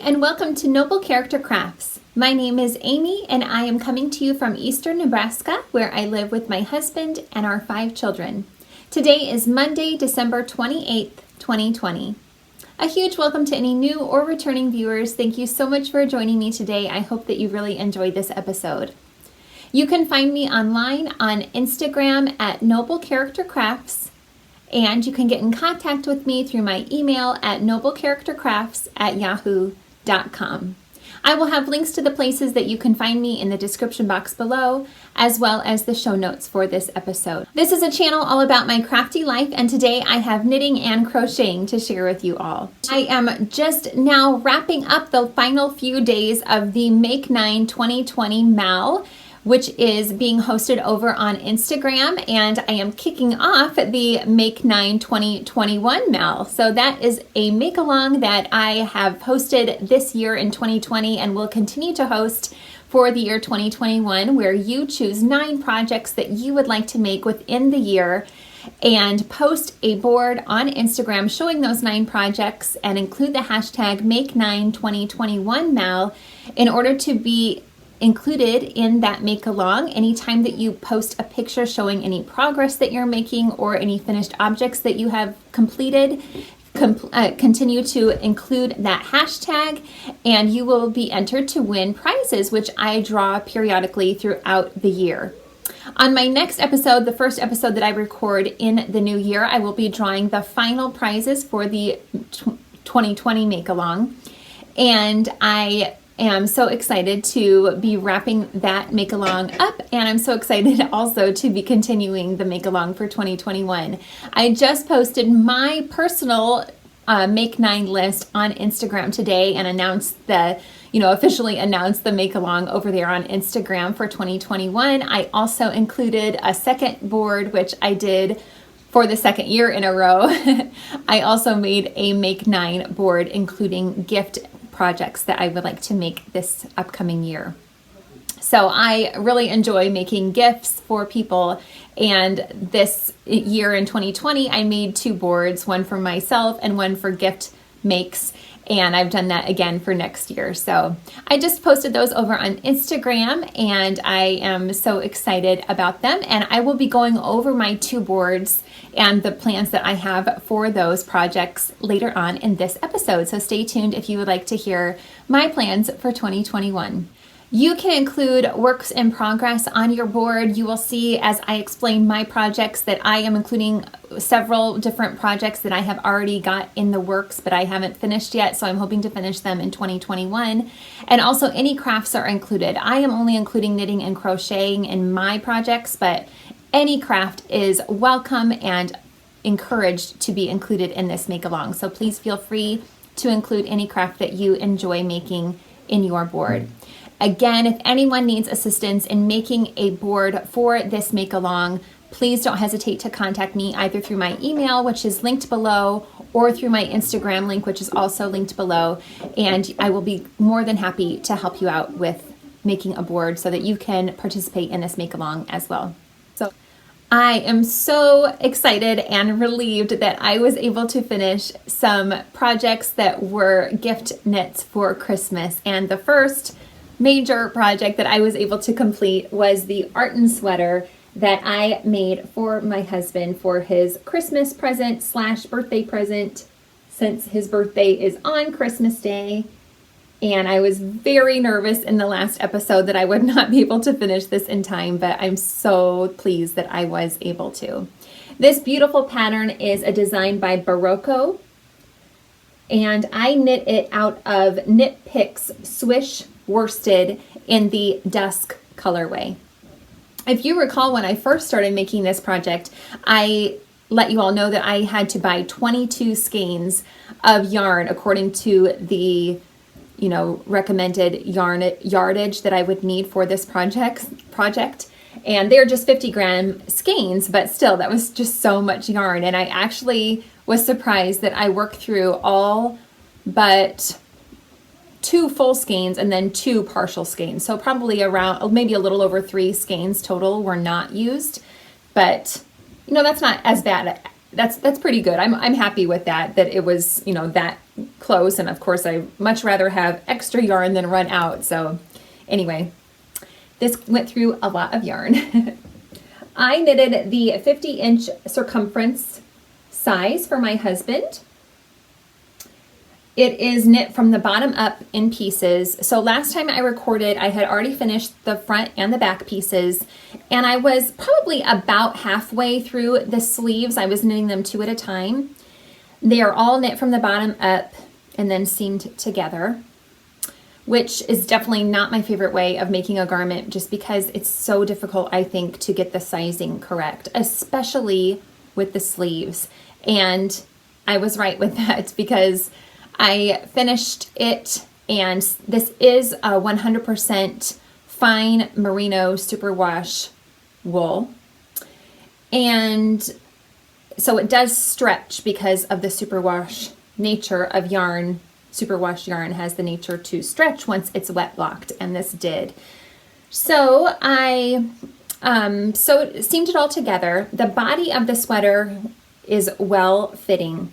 and welcome to Noble Character Crafts. My name is Aimee and I am coming to you from eastern Nebraska, where I live with my husband and our 5 children. Today is Monday, December 28th, 2020. A huge welcome to any new or returning viewers. Thank you so much for joining me today. I hope that you really enjoyed this episode. You can find me online on Instagram at Noble Character Crafts, and you can get in contact with me through my email at noblecharactercrafts@yahoo.com. I will have links to the places that you can find me in the description box below, as well as the show notes for this episode. This is a channel all about my crafty life, and today I have knitting and crocheting to share with you all. I am just now wrapping up the final few days of the Make 9 2020 MAL, which is being hosted over on Instagram, and I am kicking off the Make 9 2021 MAL. So that is a make-along that I have hosted this year in 2020 and will continue to host for the year 2021, where you choose 9 projects that you would like to make within the year and post a board on Instagram showing those 9 projects and include the hashtag Make 9 2021 MAL in order to be included in that make along. Anytime that you post a picture showing any progress that you're making or any finished objects that you have completed, continue to include that hashtag, and you will be entered to win prizes, which I draw periodically throughout the year. On my next episode, the first episode that I record in the new year, I will be drawing the final prizes for the 2020 make along, and I am so excited to be wrapping that make along up, and I'm so excited also to be continuing the make along for 2021. I just posted my personal Make 9 list on Instagram today and announced officially announced the make along over there on Instagram for 2021. I also included a second board, which I did for the second year in a row. I also made a Make 9 board, including gift projects that I would like to make this upcoming year. So I really enjoy making gifts for people, and this year in 2020 I made 2 boards, one for myself and one for gift makes, and I've done that again for next year. So I just posted those over on Instagram, and I am so excited about them, and I will be going over my 2 boards and the plans that I have for those projects later on in this episode. So stay tuned if you would like to hear my plans for 2021. You can include works in progress on your board. You will see as I explain my projects that I am including several different projects that I have already got in the works, but I haven't finished yet, so I'm hoping to finish them in 2021. And also any crafts are included. I am only including knitting and crocheting in my projects, but any craft is welcome and encouraged to be included in this make along. So please feel free to include any craft that you enjoy making in your board. Again, if anyone needs assistance in making a board for this make along, please don't hesitate to contact me either through my email, which is linked below, or through my Instagram link, which is also linked below. And I will be more than happy to help you out with making a board so that you can participate in this make along as well. So I am so excited and relieved that I was able to finish some projects that were gift knits for Christmas. And the first major project that I was able to complete was the Artin sweater that I made for my husband for his Christmas present / birthday present, since his birthday is on Christmas Day. And I was very nervous in the last episode that I would not be able to finish this in time, but I'm so pleased that I was able to. This beautiful pattern is a design by Berroco, and I knit it out of Knit Picks Swish worsted in the Dusk colorway. If you recall, when I first started making this project, I let you all know that I had to buy 22 skeins of yarn according to the recommended yardage that I would need for this project. And they're just 50-gram skeins, but still, that was just so much yarn. And I actually was surprised that I worked through all but 2 full skeins and then 2 partial skeins. So probably around, maybe a little over 3 skeins total were not used. But, that's not as bad. That's pretty good. I'm happy with that it was, that close, and of course I much rather have extra yarn than run out. So anyway, this went through a lot of yarn. I knitted the 50-inch circumference size for my husband. It is knit from the bottom up in pieces. So last time I recorded, I had already finished the front and the back pieces, and I was probably about halfway through the sleeves. I was knitting them 2 at a time. They are all knit from the bottom up and then seamed together, which is definitely not my favorite way of making a garment, just because it's so difficult, I think, to get the sizing correct, especially with the sleeves. And I was right with that, because I finished it, and this is a 100% fine merino superwash wool. And so it does stretch because of the superwash nature of yarn. Superwash yarn has the nature to stretch once it's wet blocked, and this did. So I seamed it all together. The body of the sweater is well fitting,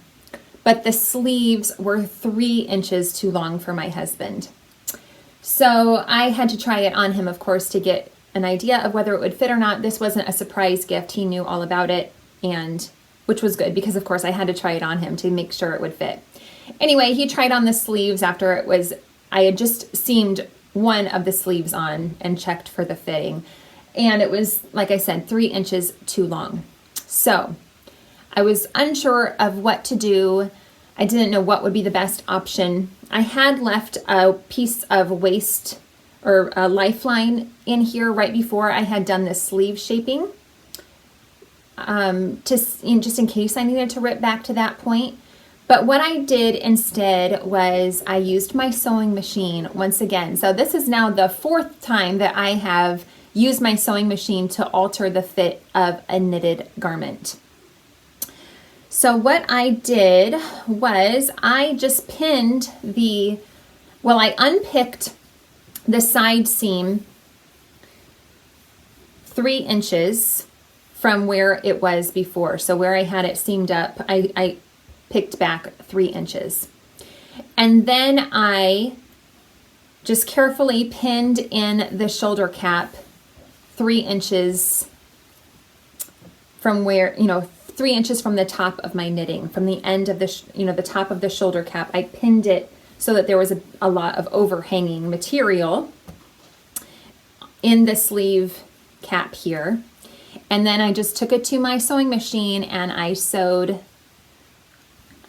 but the sleeves were 3 inches too long for my husband. So I had to try it on him, of course, to get an idea of whether it would fit or not. This wasn't a surprise gift. He knew all about it, and which was good, because of course I had to try it on him to make sure it would fit. Anyway, he tried on the sleeves after I had just seamed one of the sleeves on and checked for the fitting. And it was, like I said, 3 inches too long. So I was unsure of what to do. I didn't know what would be the best option. I had left a piece of waist or a lifeline in here right before I had done the sleeve shaping, just in case I needed to rip back to that point. But what I did instead was I used my sewing machine once again. So this is now the 4th time that I have used my sewing machine to alter the fit of a knitted garment. So what I did was I just pinned I unpicked the side seam 3 inches from where it was before. So where I had it seamed up, I picked back 3 inches. And then I just carefully pinned in the shoulder cap 3 inches from where, 3 inches from the top of my knitting, from the end of the top of the shoulder cap. I pinned it so that there was a lot of overhanging material in the sleeve cap here. And then I just took it to my sewing machine and I sewed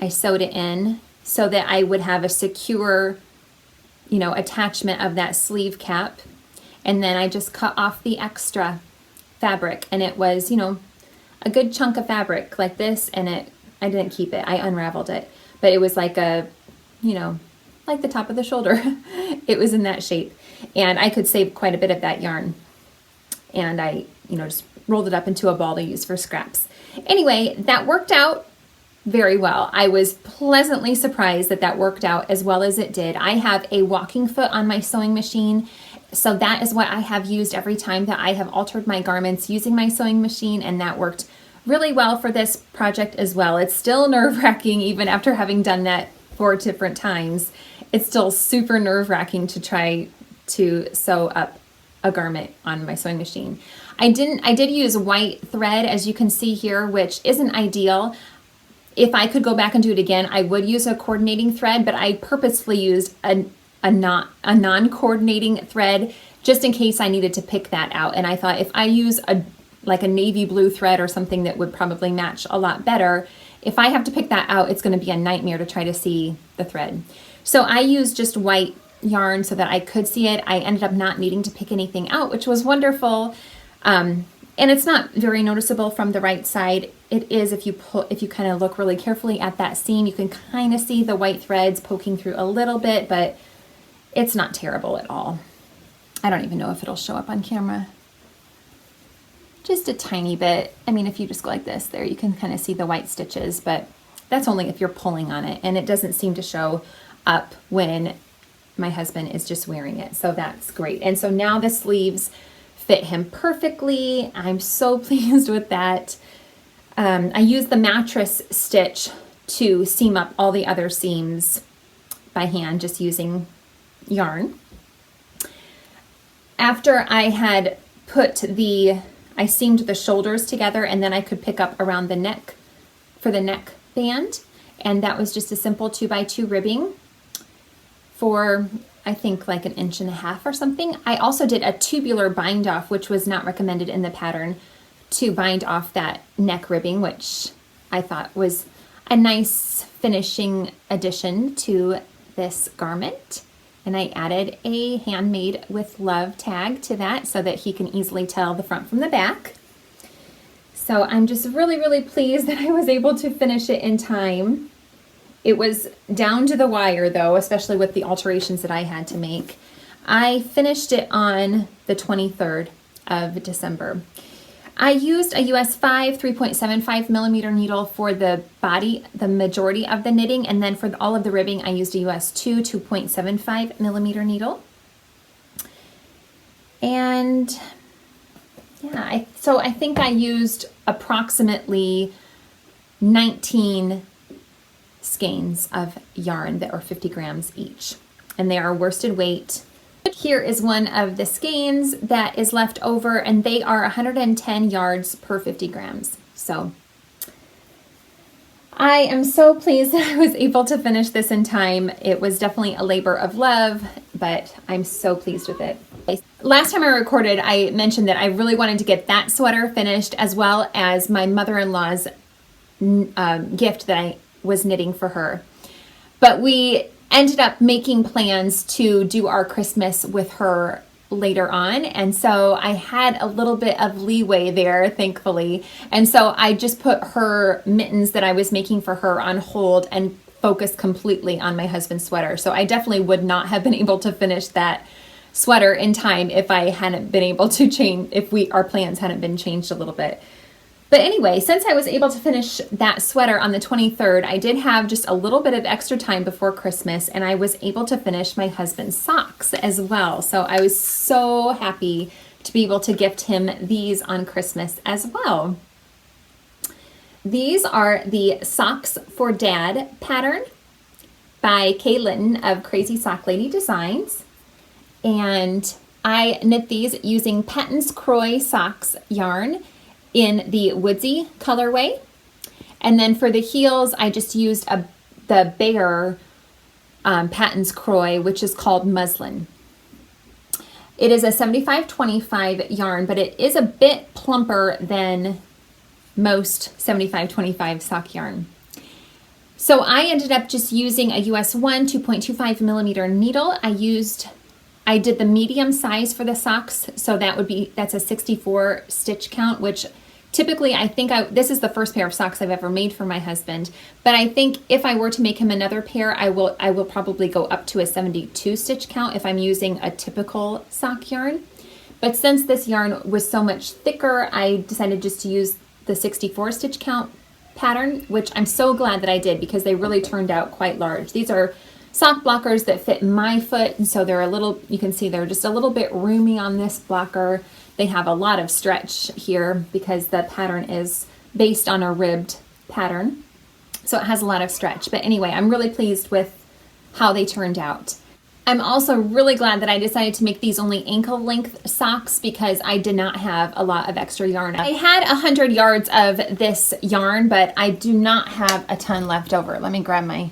it in so that I would have a secure, attachment of that sleeve cap. And then I just cut off the extra fabric, and it was, a good chunk of fabric like this, and I didn't keep it. I unraveled it, but it was like like the top of the shoulder. It was in that shape, and I could save quite a bit of that yarn. And I, just rolled it up into a ball to use for scraps. Anyway, that worked out very well. I was pleasantly surprised that worked out as well as it did. I have a walking foot on my sewing machine, so that is what I have used every time that I have altered my garments using my sewing machine, and that worked really well for this project as well. It's still nerve-wracking even after having done that 4 different times. It's still super nerve-wracking to try to sew up a garment on my sewing machine. I did use white thread, as you can see here, which isn't ideal. If I could go back and do it again, I would use a coordinating thread, but I purposefully used a non-coordinating thread just in case I needed to pick that out. And I thought if I use a navy blue thread or something that would probably match a lot better, if I have to pick that out, it's going to be a nightmare to try to see the thread. So I used just white yarn so that I could see it. I ended up not needing to pick anything out, which was wonderful. And it's not very noticeable from the right side. It is if you kind of look really carefully at that seam, you can kind of see the white threads poking through a little bit, but it's not terrible at all. I don't even know if it'll show up on camera. Just a tiny bit. I mean, if you just go like this, there you can kind of see the white stitches, but that's only if you're pulling on it, and it doesn't seem to show up when my husband is just wearing it. So that's great. And so now the sleeves fit him perfectly. I'm so pleased with that. I used the mattress stitch to seam up all the other seams by hand, just using yarn. After I had I seamed the shoulders together, and then I could pick up around the neck for the neck band. And that was just a simple 2x2 ribbing for, I think, like 1.5 inches or something. I also did a tubular bind off, which was not recommended in the pattern, to bind off that neck ribbing, which I thought was a nice finishing addition to this garment. And I added a handmade with love tag to that so that he can easily tell the front from the back. So I'm just really, really pleased that I was able to finish it in time. It was down to the wire though, especially with the alterations that I had to make. I finished it on the 23rd of December. I used a US 5 3.75 millimeter needle for the body, the majority of the knitting, and then for all of the ribbing, I used a US 2 2.75 millimeter needle. And yeah, so I think I used approximately 19 skeins of yarn that are 50 grams each, and they are worsted weight. Here is one of the skeins that is left over, and they are 110 yards per 50 grams. So I am so pleased that I was able to finish this in time. It was definitely a labor of love, but I'm so pleased with it. Last time I recorded, I mentioned that I really wanted to get that sweater finished, as well as my mother-in-law's gift that I was knitting for her. But we ended up making plans to do our Christmas with her later on, and so I had a little bit of leeway there, thankfully, and so I just put her mittens that I was making for her on hold and focused completely on my husband's sweater. So I definitely would not have been able to finish that sweater in time if I hadn't been able to change, if our plans hadn't been changed a little bit. But anyway, since I was able to finish that sweater on the 23rd, I did have just a little bit of extra time before Christmas, and I was able to finish my husband's socks as well. So I was so happy to be able to gift him these on Christmas as well. These are the Socks for Dad pattern by Kari-Helene of Crazy Sock Lady Designs. And I knit these using Patons Kroy socks yarn in the Woodsie colorway. And then for the heels, I just used the Blair Patons Kroy, which is called Muslin. It is a 75-25 yarn, but it is a bit plumper than most 75-25 sock yarn. So I ended up just using a US 1 2.25 millimeter needle. I did the medium size for the socks, so that's a 64 stitch count, which typically this is the first pair of socks I've ever made for my husband, but I think if I were to make him another pair, I will probably go up to a 72 stitch count if I'm using a typical sock yarn. But since this yarn was so much thicker, I decided just to use the 64 stitch count pattern, which I'm so glad that I did because they really turned out quite large. These are sock blockers that fit my foot, and so they're you can see they're just a little bit roomy on this blocker. They have a lot of stretch here because the pattern is based on a ribbed pattern, so it has a lot of stretch. But anyway, I'm really pleased with how they turned out. I'm also really glad that I decided to make these only ankle length socks because I did not have a lot of extra yarn. I had 100 yards of this yarn, but I do not have a ton left over. Let me grab my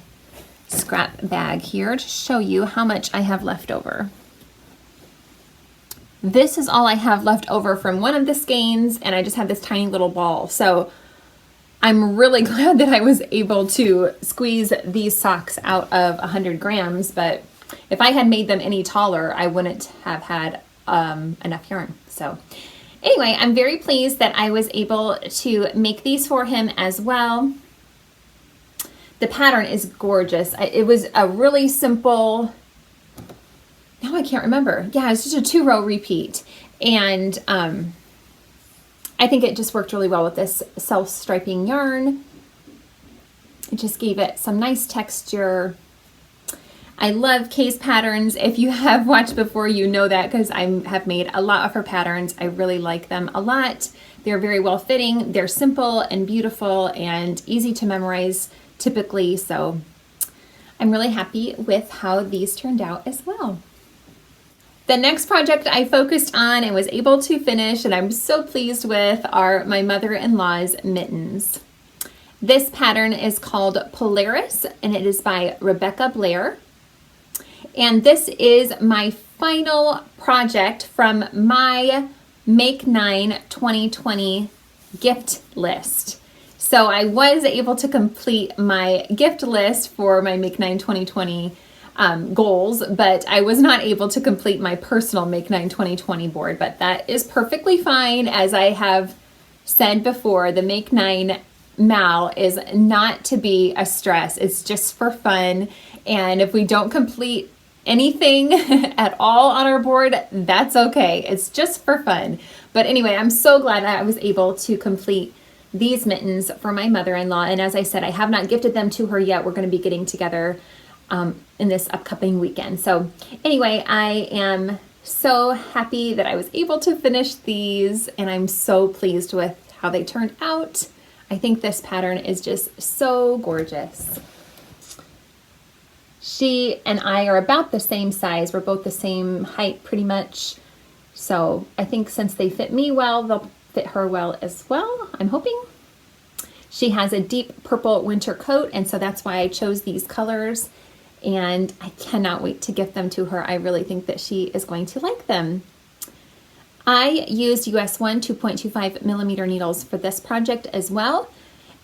scrap bag here to show you how much I have left over. This is all I have left over from one of the skeins, and I just have this tiny little ball. So I'm really glad that I was able to squeeze these socks out of 100 grams, but if I had made them any taller, I wouldn't have had enough yarn. So anyway, I'm very pleased that I was able to make these for him as well. The pattern is gorgeous. It was a really simple, now I can't remember. Yeah, it's just a 2-row repeat. And I think it just worked really well with this self-striping yarn. It just gave it some nice texture. I love Kay's patterns. If you have watched before, you know that because I have made a lot of her patterns. I really like them a lot. They're very well fitting. They're simple and beautiful and easy to memorize typically, so I'm really happy with how these turned out as well. The next project I focused on and was able to finish, and I'm so pleased with, are my mother-in-law's mittens. This pattern is called Polaris, and it is by Rebecca Blair. And this is my final project from my Make 9 2020 gift list. So I was able to complete my gift list for my Make 9 2020 goals, but I was not able to complete my personal Make 9 2020 board, but that is perfectly fine. As I have said before, the Make 9 Mal is not to be a stress. It's just for fun. And if we don't complete anything at all on our board, that's okay. It's just for fun. But anyway, I'm so glad I was able to complete these mittens for my mother-in-law. And as I said, I have not gifted them to her yet. We're going to be getting together in this upcoming weekend. So anyway, I am so happy that I was able to finish these, and I'm so pleased with how they turned out. I think this pattern is just so gorgeous. She and I are about the same size. We're both the same height pretty much. So I think since they fit me well, they'll fit her well as well, I'm hoping. She has a deep purple winter coat, and so that's why I chose these colors. And I cannot wait to gift them to her. I really think that she is going to like them. I used US 1 2.25 millimeter needles for this project as well.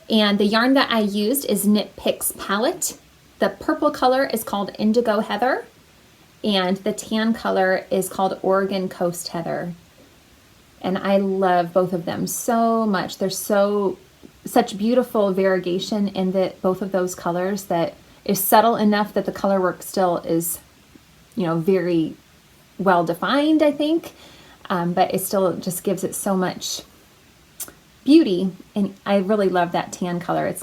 And the yarn that I used is Knit Picks Palette. The purple color is called Indigo Heather, and the tan color is called Oregon Coast Heather. And I love both of them so much. There's such beautiful variegation in both of those colors that is subtle enough that the color work still is, very well defined, I think. But it still just gives it so much beauty. And I really love that tan color.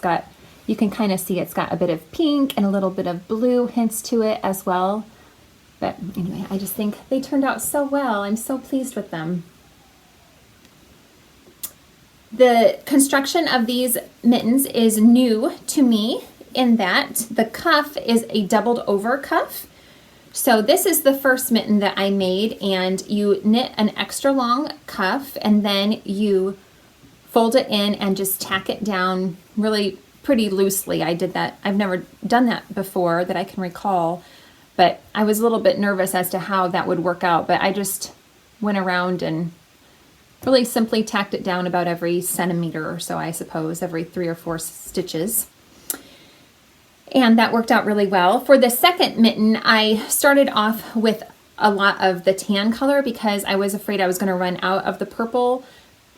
You can kind of see it's got a bit of pink and a little bit of blue hints to it as well. But anyway, I just think they turned out so well. I'm so pleased with them. The construction of these mittens is new to me in that the cuff is a doubled over cuff. So this is the first mitten that I made, and you knit an extra long cuff and then you fold it in and just tack it down really pretty loosely. I did that. I've never done that before that I can recall, but I was a little bit nervous as to how that would work out, but I just went around and really simply tacked it down about every centimeter or so, I suppose, every 3 or 4 stitches. And that worked out really well. For the second mitten, I started off with a lot of the tan color because I was afraid I was going to run out of the purple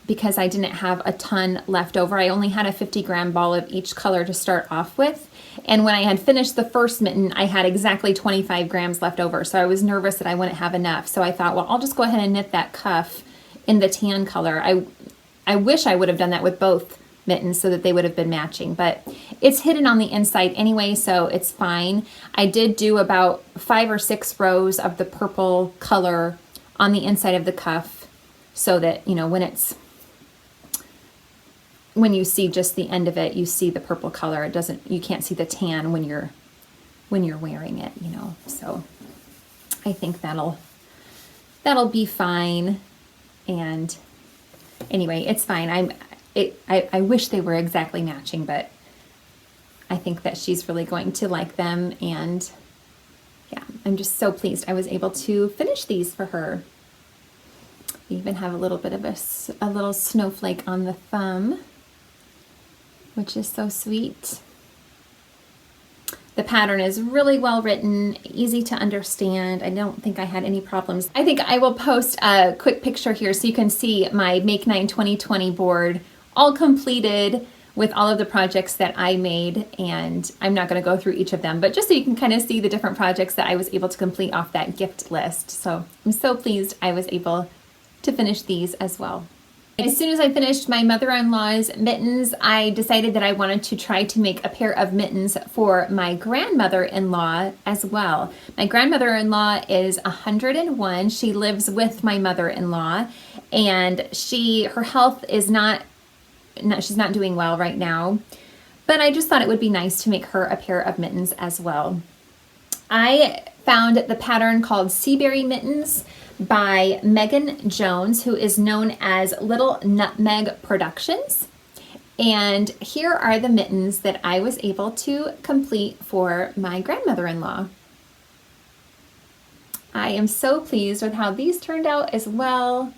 because I didn't have a ton left over. I only had a 50-gram ball of each color to start off with. And when I had finished the first mitten, I had exactly 25 grams left over. So I was nervous that I wouldn't have enough. So I thought, well, I'll just go ahead and knit that cuff in the tan color. I wish I would have done that with both mittens so that they would have been matching, but it's hidden on the inside anyway, so it's fine. I did do about 5 or 6 rows of the purple color on the inside of the cuff so that, when you see just the end of it, you see the purple color. You can't see the tan when you're wearing it, So I think that'll be fine. And anyway, it's fine. I wish they were exactly matching, but I think that she's really going to like them. And yeah, I'm just so pleased I was able to finish these for her. We even have a little bit of a little snowflake on the thumb, which is so sweet. The pattern is really well written, easy to understand. I don't think I had any problems. I think I will post a quick picture here so you can see my Make 9 2020 board all completed with all of the projects that I made. And I'm not going to go through each of them, but just so you can kind of see the different projects that I was able to complete off that gift list. So I'm so pleased I was able to finish these as well. As soon as I finished my mother-in-law's mittens, I decided that I wanted to try to make a pair of mittens for my grandmother-in-law as well. My grandmother-in-law is 101. She lives with my mother-in-law, and her health is not she's not doing well right now, but I just thought it would be nice to make her a pair of mittens as well. I found the pattern called Seaberry Mittens by Meghan Jones, who is known as Little Nutmeg Productions. And here are the mittens that I was able to complete for my grandmother-in-law. I am so pleased with how these turned out as well.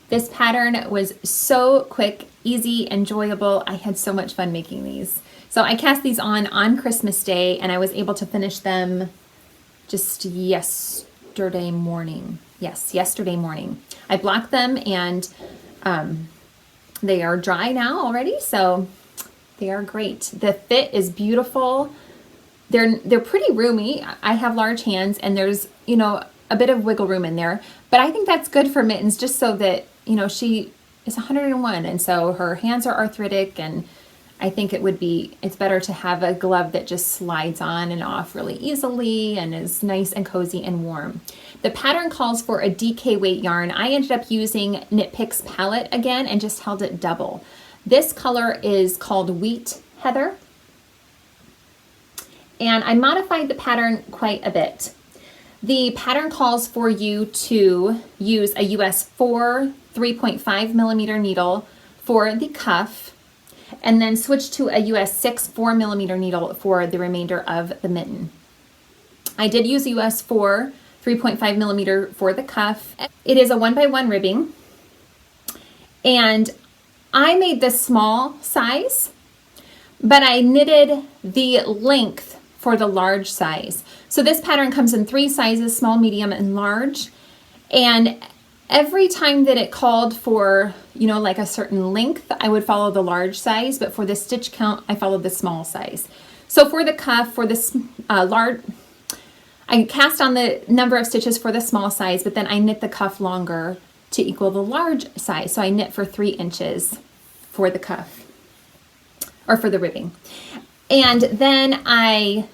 This pattern was so quick, easy, enjoyable. I had so much fun making these. So I cast these on Christmas Day, and I was able to finish them just yesterday morning. Yes, yesterday morning. I blocked them, and they are dry now already, so they are great. The fit is beautiful. They're pretty roomy. I have large hands, and there's, you know, a bit of wiggle room in there, but I think that's good for mittens, just so that, you know, she is 101, and so her hands are arthritic, and I think it's better to have a glove that just slides on and off really easily and is nice and cozy and warm. The pattern calls for a DK weight yarn. I ended up using Knit Picks palette again and just held it double. This color is called Wheat Heather, and I modified the pattern quite a bit. The pattern calls for you to use a US 4 3.5 millimeter needle for the cuff, and then switch to a US 6 4 millimeter needle for the remainder of the mitten. I did use US 4 3.5 millimeter for the cuff. It is a 1x1 ribbing, and I made the small size, but I knitted the length for the large size. So this pattern comes in 3 sizes, small, medium, and large. And every time that it called for, you know, like a certain length, I would follow the large size, but for the stitch count, I followed the small size. So for the cuff, for this large, I cast on the number of stitches for the small size, but then I knit the cuff longer to equal the large size. So I knit for 3 inches for the cuff, or for the ribbing. And then I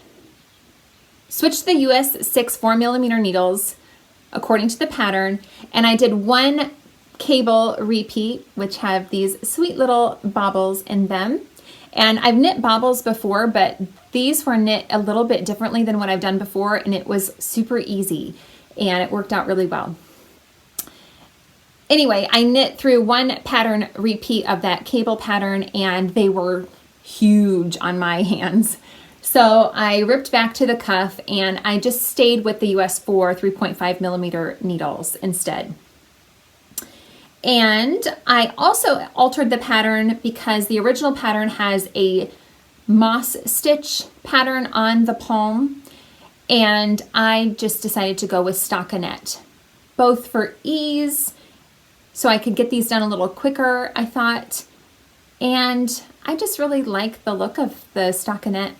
switched the US 6 4 millimeter needles according to the pattern, and I did 1 cable repeat, which have these sweet little baubles in them. And I've knit baubles before, but these were knit a little bit differently than what I've done before, and it was super easy, and it worked out really well. Anyway, I knit through 1 pattern repeat of that cable pattern, and they were huge on my hands. So I ripped back to the cuff, and I just stayed with the US 4 3.5 millimeter needles instead. And I also altered the pattern because the original pattern has a moss stitch pattern on the palm, and I just decided to go with stockinette, both for ease, so I could get these done a little quicker, I thought, and I just really like the look of the stockinette.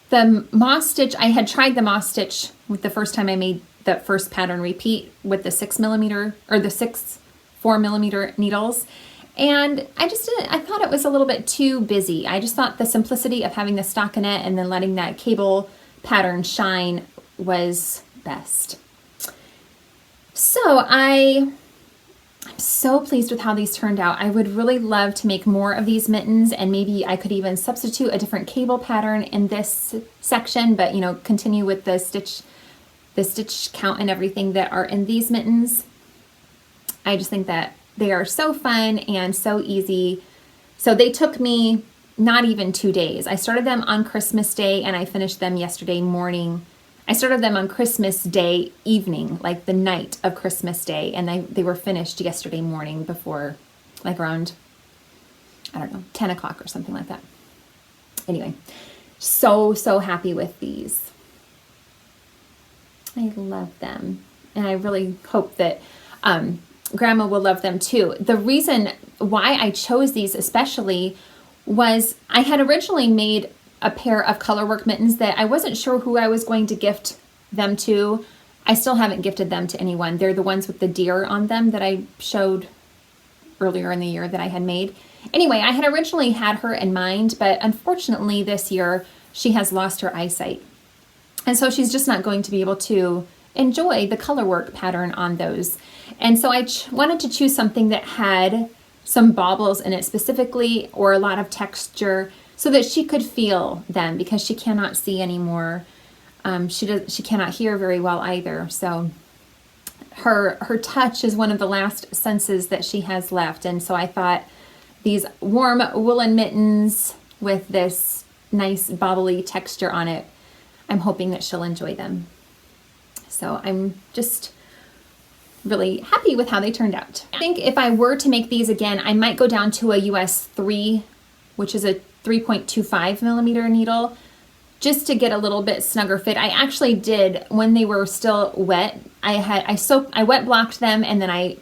The moss stitch, I had tried the moss stitch with the first time I made the first pattern repeat with the 6 millimeter or the 6 4 millimeter needles, and I thought it was a little bit too busy. I just thought the simplicity of having the stockinette and then letting that cable pattern shine was best. So I'm so pleased with how these turned out. I would really love to make more of these mittens, and maybe I could even substitute a different cable pattern in this section, but, you know, continue with the stitch count and everything that are in these mittens. I just think that they are so fun and so easy. So they took me not even 2 days. I started them on Christmas Day, and I finished them yesterday morning. I started them on Christmas Day evening, like the night of Christmas Day, and they were finished yesterday morning before, like around, I don't know, 10 o'clock or something like that. Anyway, so happy with these. I love them, and I really hope that Grandma will love them too. The reason why I chose these especially was I had originally made a pair of colorwork mittens that I wasn't sure who I was going to gift them to. I still haven't gifted them to anyone. They're the ones with the deer on them that I showed earlier in the year that I had made. Anyway, I had originally had her in mind, but unfortunately this year she has lost her eyesight. And so she's just not going to be able to enjoy the colorwork pattern on those. And so I wanted to choose something that had some baubles in it specifically, or a lot of texture, so that she could feel them, because she cannot see anymore. She cannot hear very well either. So her touch is one of the last senses that she has left. And so I thought these warm woolen mittens with this nice bobbly texture on it, I'm hoping that she'll enjoy them. So I'm just really happy with how they turned out. I think if I were to make these again, I might go down to a US 3, which is a 3.25 millimeter needle, just to get a little bit snugger fit. I actually did, when they were still wet, I wet blocked them, and then I,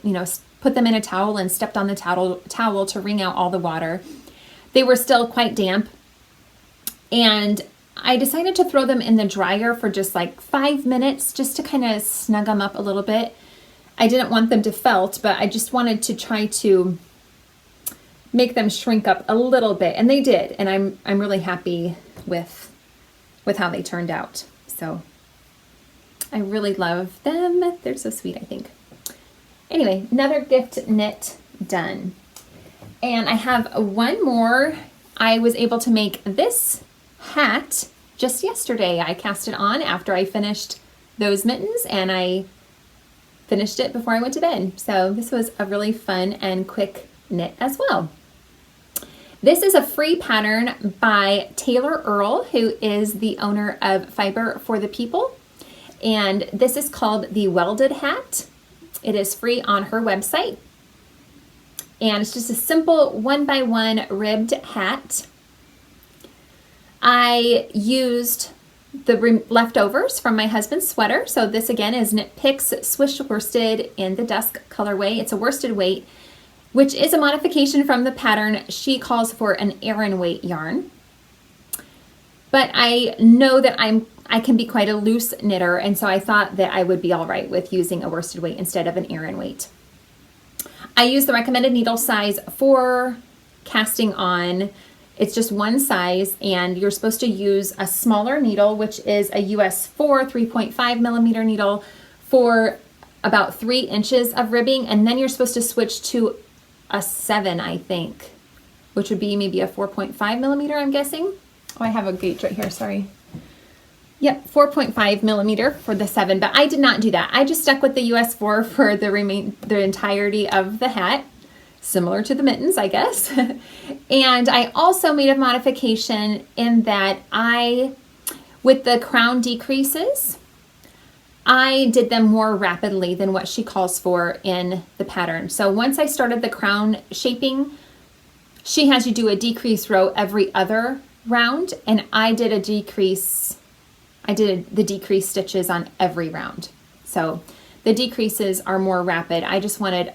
put them in a towel and stepped on the towel to wring out all the water. They were still quite damp, and I decided to throw them in the dryer for just like 5 minutes, just to kind of snug them up a little bit. I didn't want them to felt, but I just wanted to try to make them shrink up a little bit, and they did. And I'm really happy with how they turned out. So I really love them. They're so sweet, I think. Anyway, another gift knit done. And I have one more. I was able to make this hat just yesterday. I cast it on after I finished those mittens, and I finished it before I went to bed. So this was a really fun and quick knit as well. This is a free pattern by Tayler Earl, who is the owner of Fiber for the People. And this is called the Welded Hat. It is free on her website. And it's just a simple 1x1 ribbed hat. I used the leftovers from my husband's sweater. So this again is Knit Picks Swish worsted in the Dusk colorway. It's a worsted weight, which is a modification from the pattern. She calls for an Aran weight yarn. But I know that I can be quite a loose knitter, and so I thought that I would be all right with using a worsted weight instead of an Aran weight. I use the recommended needle size for casting on. It's just one size, and you're supposed to use a smaller needle, which is a US 4 3.5 millimeter needle for about 3 inches of ribbing, and then you're supposed to switch to a 7, I think, which would be maybe a 4.5 millimeter, I'm guessing. Oh, I have a gauge right here, sorry. Yep, 4.5 millimeter for the 7, but I did not do that. I just stuck with the US 4 for the entirety of the hat, similar to the mittens, I guess. And I also made a modification in that with the crown decreases, I did them more rapidly than what she calls for in the pattern. So once I started the crown shaping, she has you do a decrease row every other round, and I did the decrease stitches on every round. So the decreases are more rapid. I just wanted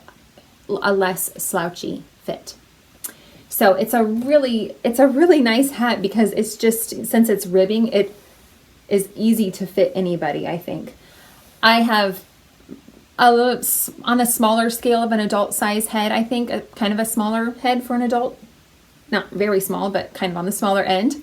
a less slouchy fit. So it's a really nice hat, because it's just, since it's ribbing, it is easy to fit anybody, I think. I have on a smaller scale of an adult size head, I think, kind of a smaller head for an adult. Not very small, but kind of on the smaller end.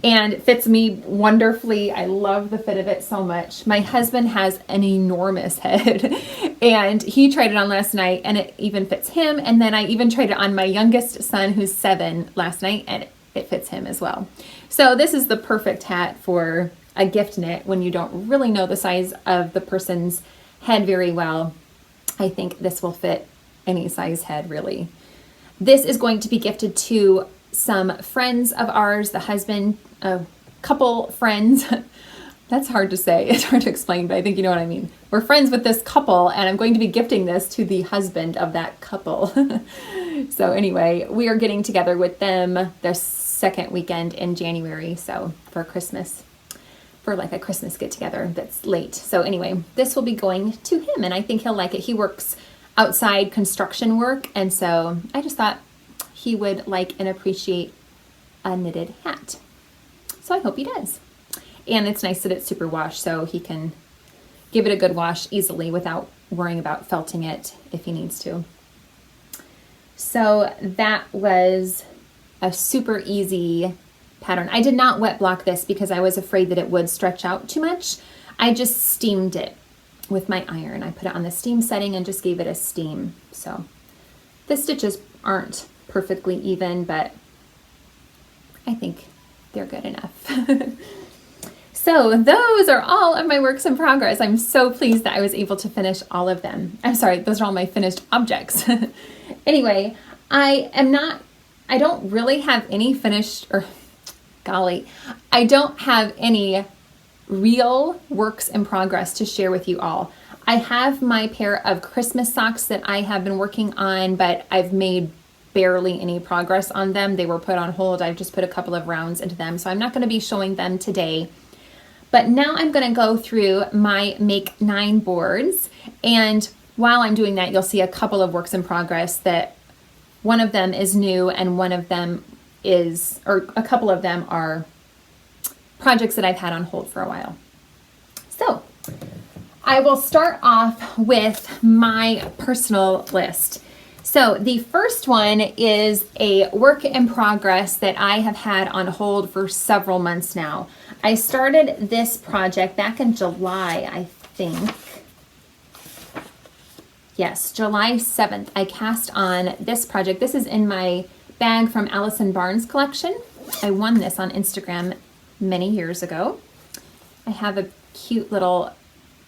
And it fits me wonderfully. I love the fit of it so much. My husband has an enormous head, and he tried it on last night, and it even fits him. And then I even tried it on my youngest son, who's 7, last night, and it fits him as well. So this is the perfect hat for a gift knit when you don't really know the size of the person's head very well. I think this will fit any size head, really. This is going to be gifted to some friends of ours, the husband, a couple friends. That's hard to say. It's hard to explain, but I think you know what I mean. We're friends with this couple, and I'm going to be gifting this to the husband of that couple. So anyway, we are getting together with them the second weekend in January, so for Christmas, for like a Christmas get together that's late. So anyway, this will be going to him, and I think he'll like it. He works outside construction work, and so I just thought he would like and appreciate a knitted hat. So I hope he does. And it's nice that it's super wash, so he can give it a good wash easily without worrying about felting it if he needs to. So that was a super easy pattern. I did not wet block this because I was afraid that it would stretch out too much. I just steamed it with my iron. I put it on the steam setting and just gave it a steam. So the stitches aren't perfectly even, but I think they're good enough. So those are all of my works in progress. I'm so pleased that I was able to finish all of them. I'm sorry, those are all my finished objects. Anyway, I don't really have any finished, or golly, I don't have any real works in progress to share with you all. I have my pair of Christmas socks that I have been working on, but I've made barely any progress on them. They were put on hold. I've just put a couple of rounds into them, so I'm not going to be showing them today. But now I'm going to go through my Make 9 boards, and while I'm doing that, you'll see a couple of works in progress that one of them is new and one of them is, or a couple of them are projects that I've had on hold for a while. So I will start off with my personal list. So the first one is a work in progress that I have had on hold for several months now. I started this project back in July, I think. Yes, July 7th, I cast on this project. This is in my bag from Allison Barnes collection. I won this on Instagram many years ago. I have a cute little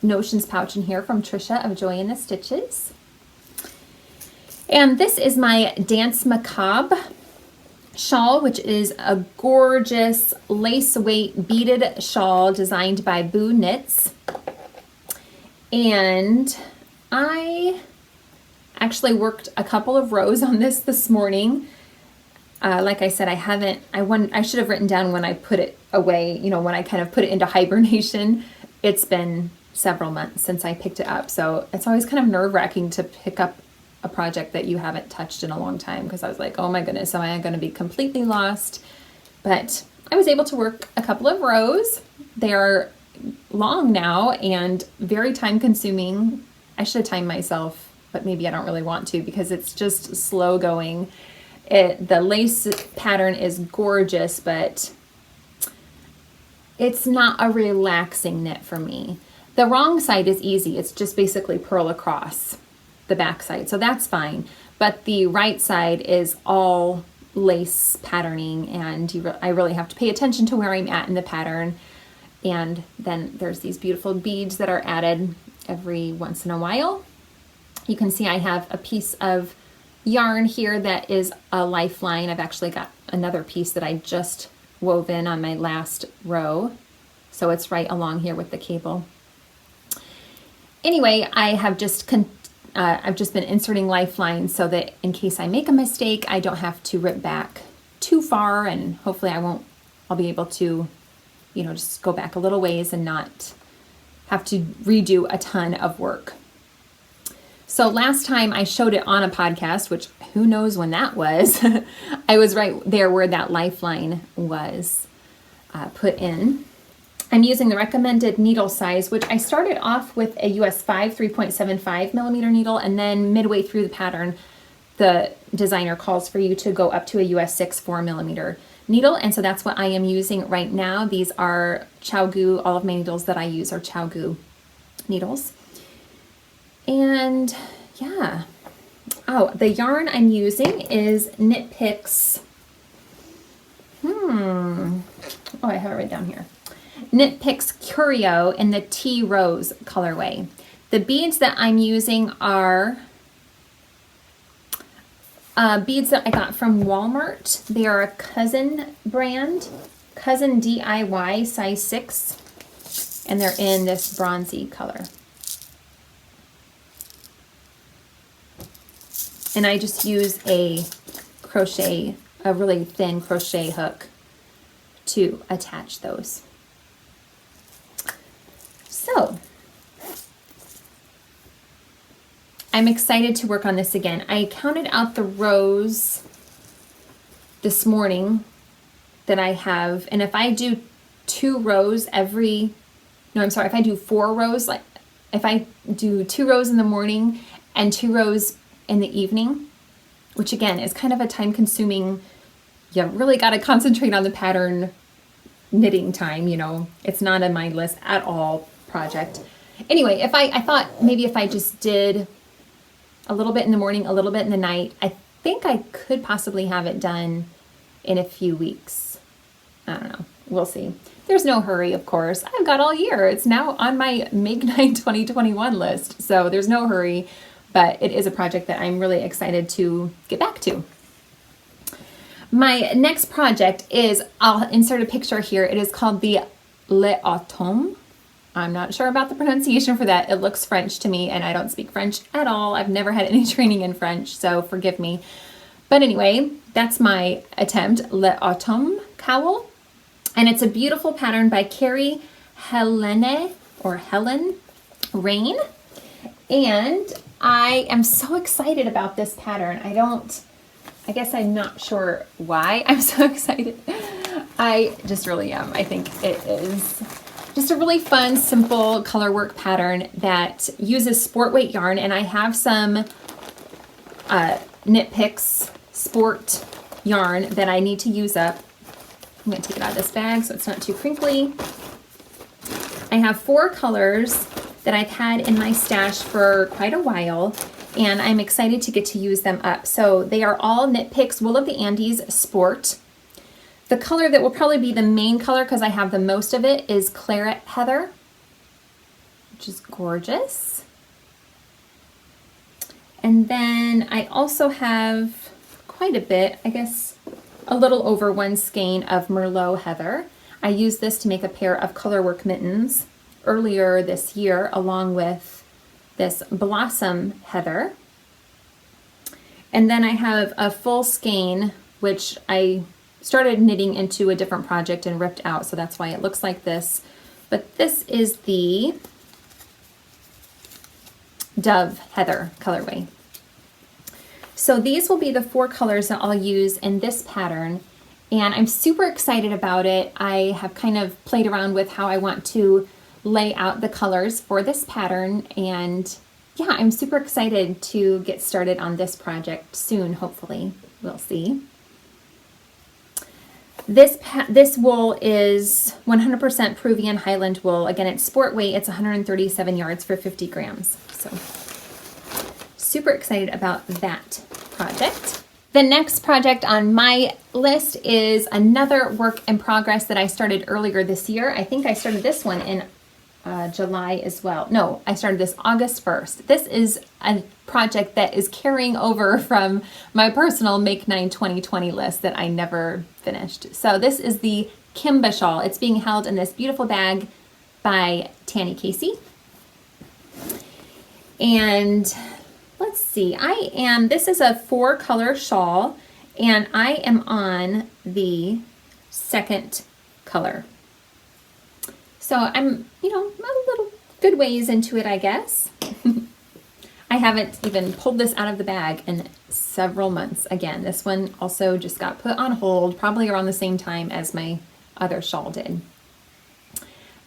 notions pouch in here from Trisha of Joy in the Stitches. And this is my Danse Macabre shawl, which is a gorgeous lace weight beaded shawl designed by Boo Knits. And I actually worked a couple of rows on this morning. Like I said, I should have written down when I put it away, when I kind of put it into hibernation. It's been several months since I picked it up. So it's always kind of nerve-wracking to pick up a project that you haven't touched in a long time, because I was like, oh my goodness, am I going to be completely lost? But I was able to work a couple of rows. They are long now and very time consuming. I should have timed myself, but maybe I don't really want to because it's just slow going. The lace pattern is gorgeous, but it's not a relaxing knit for me. The wrong side is easy. It's just basically purl across the back side, so that's fine. But the right side is all lace patterning, and I really have to pay attention to where I'm at in the pattern. And then there's these beautiful beads that are added every once in a while. You can see I have a piece of yarn here that is a lifeline. I've actually got another piece that I just wove in on my last row, so it's right along here with the cable. Anyway, I've just been inserting lifelines so that in case I make a mistake, I don't have to rip back too far, and hopefully I'll be able to, just go back a little ways and not have to redo a ton of work. So last time I showed it on a podcast, which who knows when that was, I was right there where that lifeline was put in. I'm using the recommended needle size, which I started off with a US 5 3.75 millimeter needle, and then midway through the pattern, the designer calls for you to go up to a US 6 4 millimeter needle, and so that's what I am using right now. These are ChowGoo. All of my needles that I use are ChowGoo needles. And yeah, the yarn I'm using is Knit Picks. I have it right down here. Knit Picks Curio in the Tea Rose colorway. The beads that I'm using are beads that I got from Walmart. They are a Cousin brand, Cousin DIY size 6, and they're in this bronzy color. And I just use a really thin crochet hook to attach those. So I'm excited to work on this again. I counted out the rows this morning that I have, and if I do 2 rows if I do 4 rows, like if I do 2 rows in the morning and 2 rows in the evening, which again is kind of a time consuming, you really got to concentrate on the pattern knitting time, it's not a mindless at all project. Anyway, I thought maybe if I just did a little bit in the morning, a little bit in the night, I think I could possibly have it done in a few weeks. we'll see. There's no hurry, of course. I've got all year. It's now on my Meghan 2021 list, so there's no hurry, but it is a project that I'm really excited to get back to. My next project is, I'll insert a picture here. It is called the L'Automne. I'm not sure about the pronunciation for that. It looks French to me, and I don't speak French at all. I've never had any training in French, so forgive me. But anyway, that's my attempt, L'Automne Cowl. And it's a beautiful pattern by Kari-Helene or Helen Rane. And I am so excited about this pattern. I guess I'm not sure why I'm so excited. I just really am. I think it is just a really fun, simple color work pattern that uses sport weight yarn. And I have some Knit Picks sport yarn that I need to use up. I'm going to take it out of this bag so it's not too crinkly. I have 4 colors that I've had in my stash for quite a while, and I'm excited to get to use them up. So they are all Knit Picks Wool of the Andes Sport. The color that will probably be the main color, because I have the most of it, is Claret Heather, which is gorgeous. And then I also have quite a bit, I guess a little over 1 skein of Merlot Heather. I used this to make a pair of colorwork mittens earlier this year, along with this Blossom Heather. And then I have a full skein, which I started knitting into a different project and ripped out, so that's why it looks like this. But this is the Dove Heather colorway. So these will be the 4 colors that I'll use in this pattern, and I'm super excited about it. I have kind of played around with how I want to lay out the colors for this pattern, and yeah, I'm super excited to get started on this project soon, hopefully. We'll see. This wool is 100% Peruvian Highland wool. Again, it's sport weight. It's 137 yards for 50 grams. So super excited about that project. The next project on my list is another work in progress that I started earlier this year. I think I started this one in July as well. No, I started this August 1st. This is a project that is carrying over from my personal Make 9 2020 list that I never finished. So this is the Kimber Shawl. It's being held in this beautiful bag by Tanny Casey. And let's see, this is a 4-color shawl, and I am on the 2nd color. So I'm, a little good ways into it, I guess. I haven't even pulled this out of the bag in several months. Again, this one also just got put on hold, probably around the same time as my other shawl did.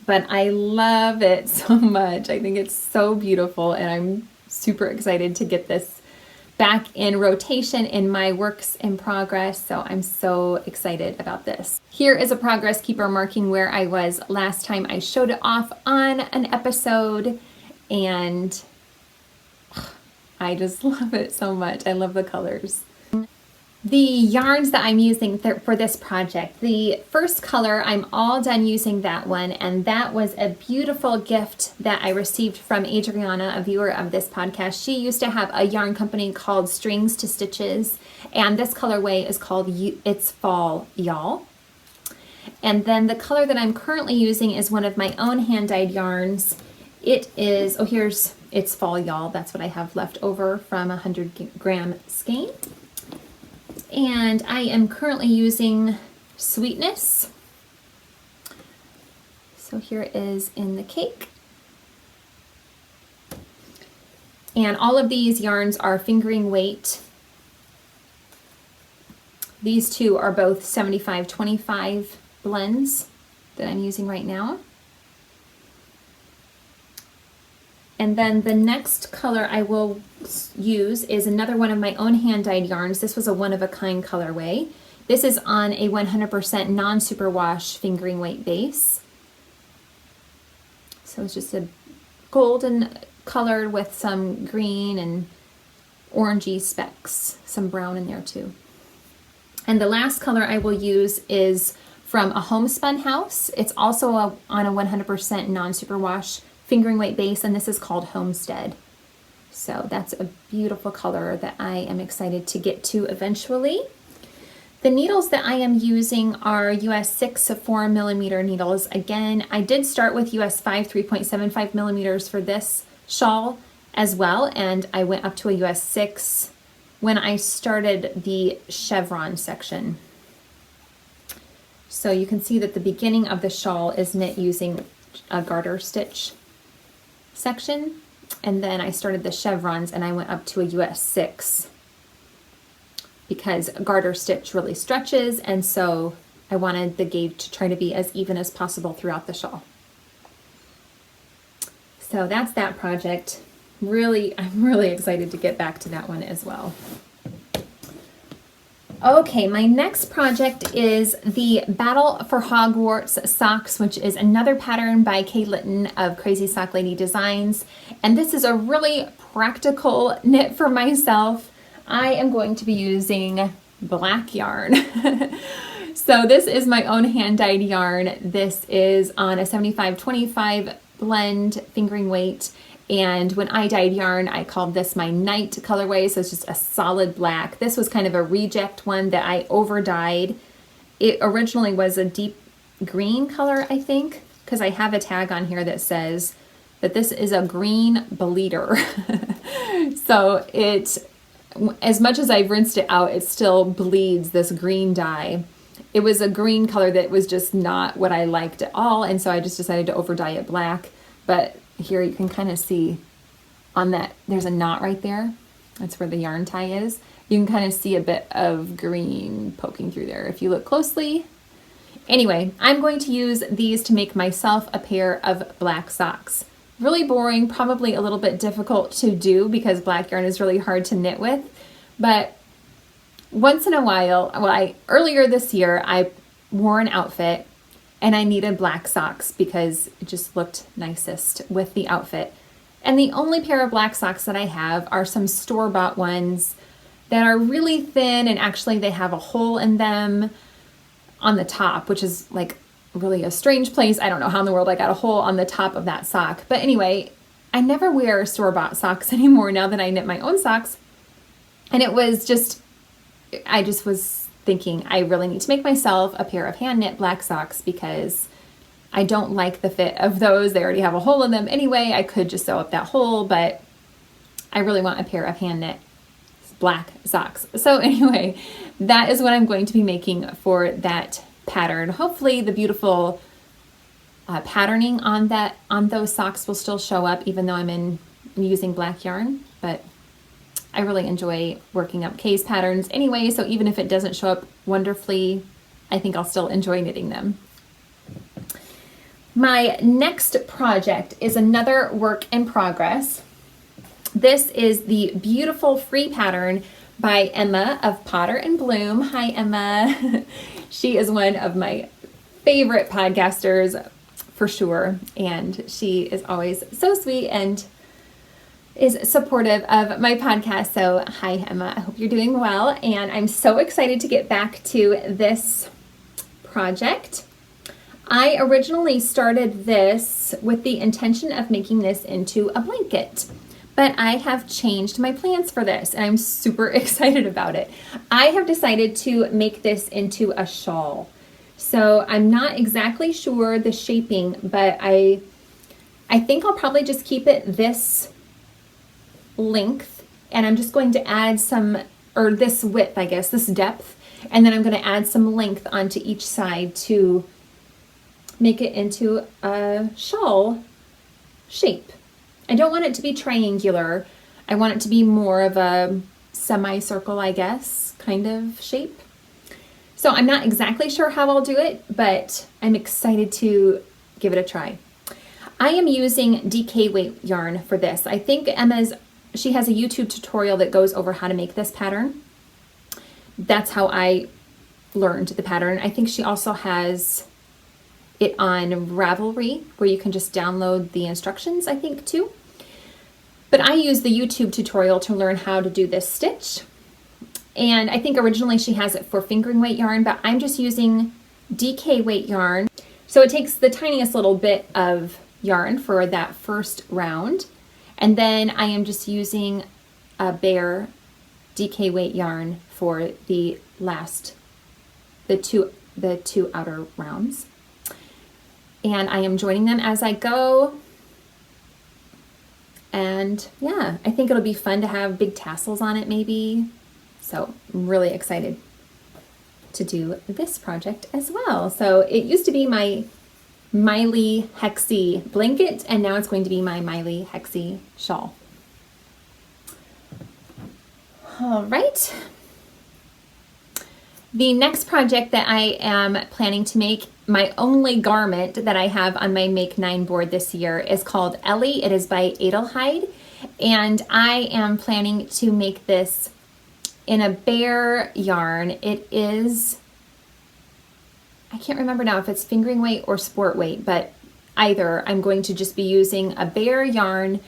But I love it so much. I think it's so beautiful, and I'm super excited to get this back in rotation in my works in progress. So I'm so excited about this. Here is a progress keeper marking where I was last time I showed it off on an episode, and I just love it so much. I love the colors. The yarns that I'm using for this project, the first color, I'm all done using that one, and that was a beautiful gift that I received from Adriana, a viewer of this podcast. She used to have a yarn company called Strings to Stitches, and this colorway is called It's Fall Y'all. And then the color that I'm currently using is one of my own hand-dyed yarns. It is, here's It's Fall Y'all. That's what I have left over from a 100-gram skein. And I am currently using Sweetness. So here it is in the cake. And all of these yarns are fingering weight. These two are both 75-25 blends that I'm using right now. And then the next color I will use is another one of my own hand-dyed yarns. This was a one-of-a-kind colorway. This is on a 100% non-superwash fingering weight base. So it's just a golden color with some green and orangey specks, some brown in there too. And the last color I will use is from a homespun house. It's also on a 100% non-superwash fingering weight base, and this is called Homestead. So that's a beautiful color that I am excited to get to eventually. The needles that I am using are US 6 4mm needles. Again, I did start with US 5 3.75 millimeters for this shawl as well, and I went up to a US 6 when I started the chevron section. So you can see that the beginning of the shawl is knit using a garter stitch section, and then I started the chevrons and I went up to a US 6 because garter stitch really stretches, and so I wanted the gauge to try to be as even as possible throughout the shawl. So that's that project. I'm really excited to get back to that one as well. Okay, my next project is the Battle for Hogwarts socks, which is another pattern by Kari-Helene of Crazy Sock Lady Designs. And this is a really practical knit for myself. I am going to be using black yarn. So this is my own hand-dyed yarn. This is on a 75-25 blend fingering weight. And when I dyed yarn, I called this my night colorway, so it's just a solid black. This was kind of a reject one that I over dyed. It originally was a deep green color, I think, because I have a tag on here that says that this is a green bleeder. So it, as much as I've rinsed it out, it still bleeds this green dye. It was a green color that was just not what I liked at all, and so I just decided to over dye it black. But here you can kind of see on that, there's a knot right there. That's where the yarn tie is. You can kind of see a bit of green poking through there if you look closely. Anyway, I'm going to use these to make myself a pair of black socks. Really boring, probably a little bit difficult to do because black yarn is really hard to knit with. But once in a while, earlier this year, I wore an outfit and I needed black socks because it just looked nicest with the outfit. And the only pair of black socks that I have are some store-bought ones that are really thin, and actually they have a hole in them on the top, which is like really a strange place. I don't know how in the world I got a hole on the top of that sock. But anyway, I never wear store-bought socks anymore now that I knit my own socks. And it was just, I just was thinking I really need to make myself a pair of hand knit black socks because I don't like the fit of those. They already have a hole in them anyway. I could just sew up that hole, but I really want a pair of hand knit black socks. So anyway, that is what I'm going to be making for that pattern. Hopefully the beautiful patterning on those socks will still show up even though I'm using black yarn, but I really enjoy working up Kay's patterns anyway, so even if it doesn't show up wonderfully, I think I'll still enjoy knitting them. My next project is another work in progress. This is the beautiful free pattern by Emma of Potter and Bloom. Hi, Emma. She is one of my favorite podcasters for sure, and she is always so sweet and is supportive of my podcast. So hi, Emma. I hope you're doing well, and I'm so excited to get back to this project. I originally started this with the intention of making this into a blanket, but I have changed my plans for this, and I'm super excited about it. I have decided to make this into a shawl. So I'm not exactly sure the shaping, but I think I'll probably just keep it this length, and I'm just going to add some, or this width, I guess, this depth, and then I'm going to add some length onto each side to make it into a shawl shape. I don't want it to be triangular. I want it to be more of a semicircle, I guess, kind of shape. So I'm not exactly sure how I'll do it, but I'm excited to give it a try. I am using DK weight yarn for this. I think she has a YouTube tutorial that goes over how to make this pattern. That's how I learned the pattern. I think she also has it on Ravelry where you can just download the instructions, I think, too. But I used the YouTube tutorial to learn how to do this stitch. And I think originally she has it for fingering weight yarn, but I'm just using DK weight yarn. So it takes the tiniest little bit of yarn for that first round. And then I am just using a bare DK weight yarn for the two outer rounds. And I am joining them as I go. And yeah, I think it'll be fun to have big tassels on it maybe. So I'm really excited to do this project as well. So it used to be my Miley Hexie blanket, and now it's going to be my Miley Hexie shawl. All right. The next project that I am planning to make, my only garment that I have on my Make 9 board this year, is called Ellie. It is by Adelheid, and I am planning to make this in a bare yarn. It is, I can't remember now if it's fingering weight or sport weight, but either. I'm going to just be using a bare yarn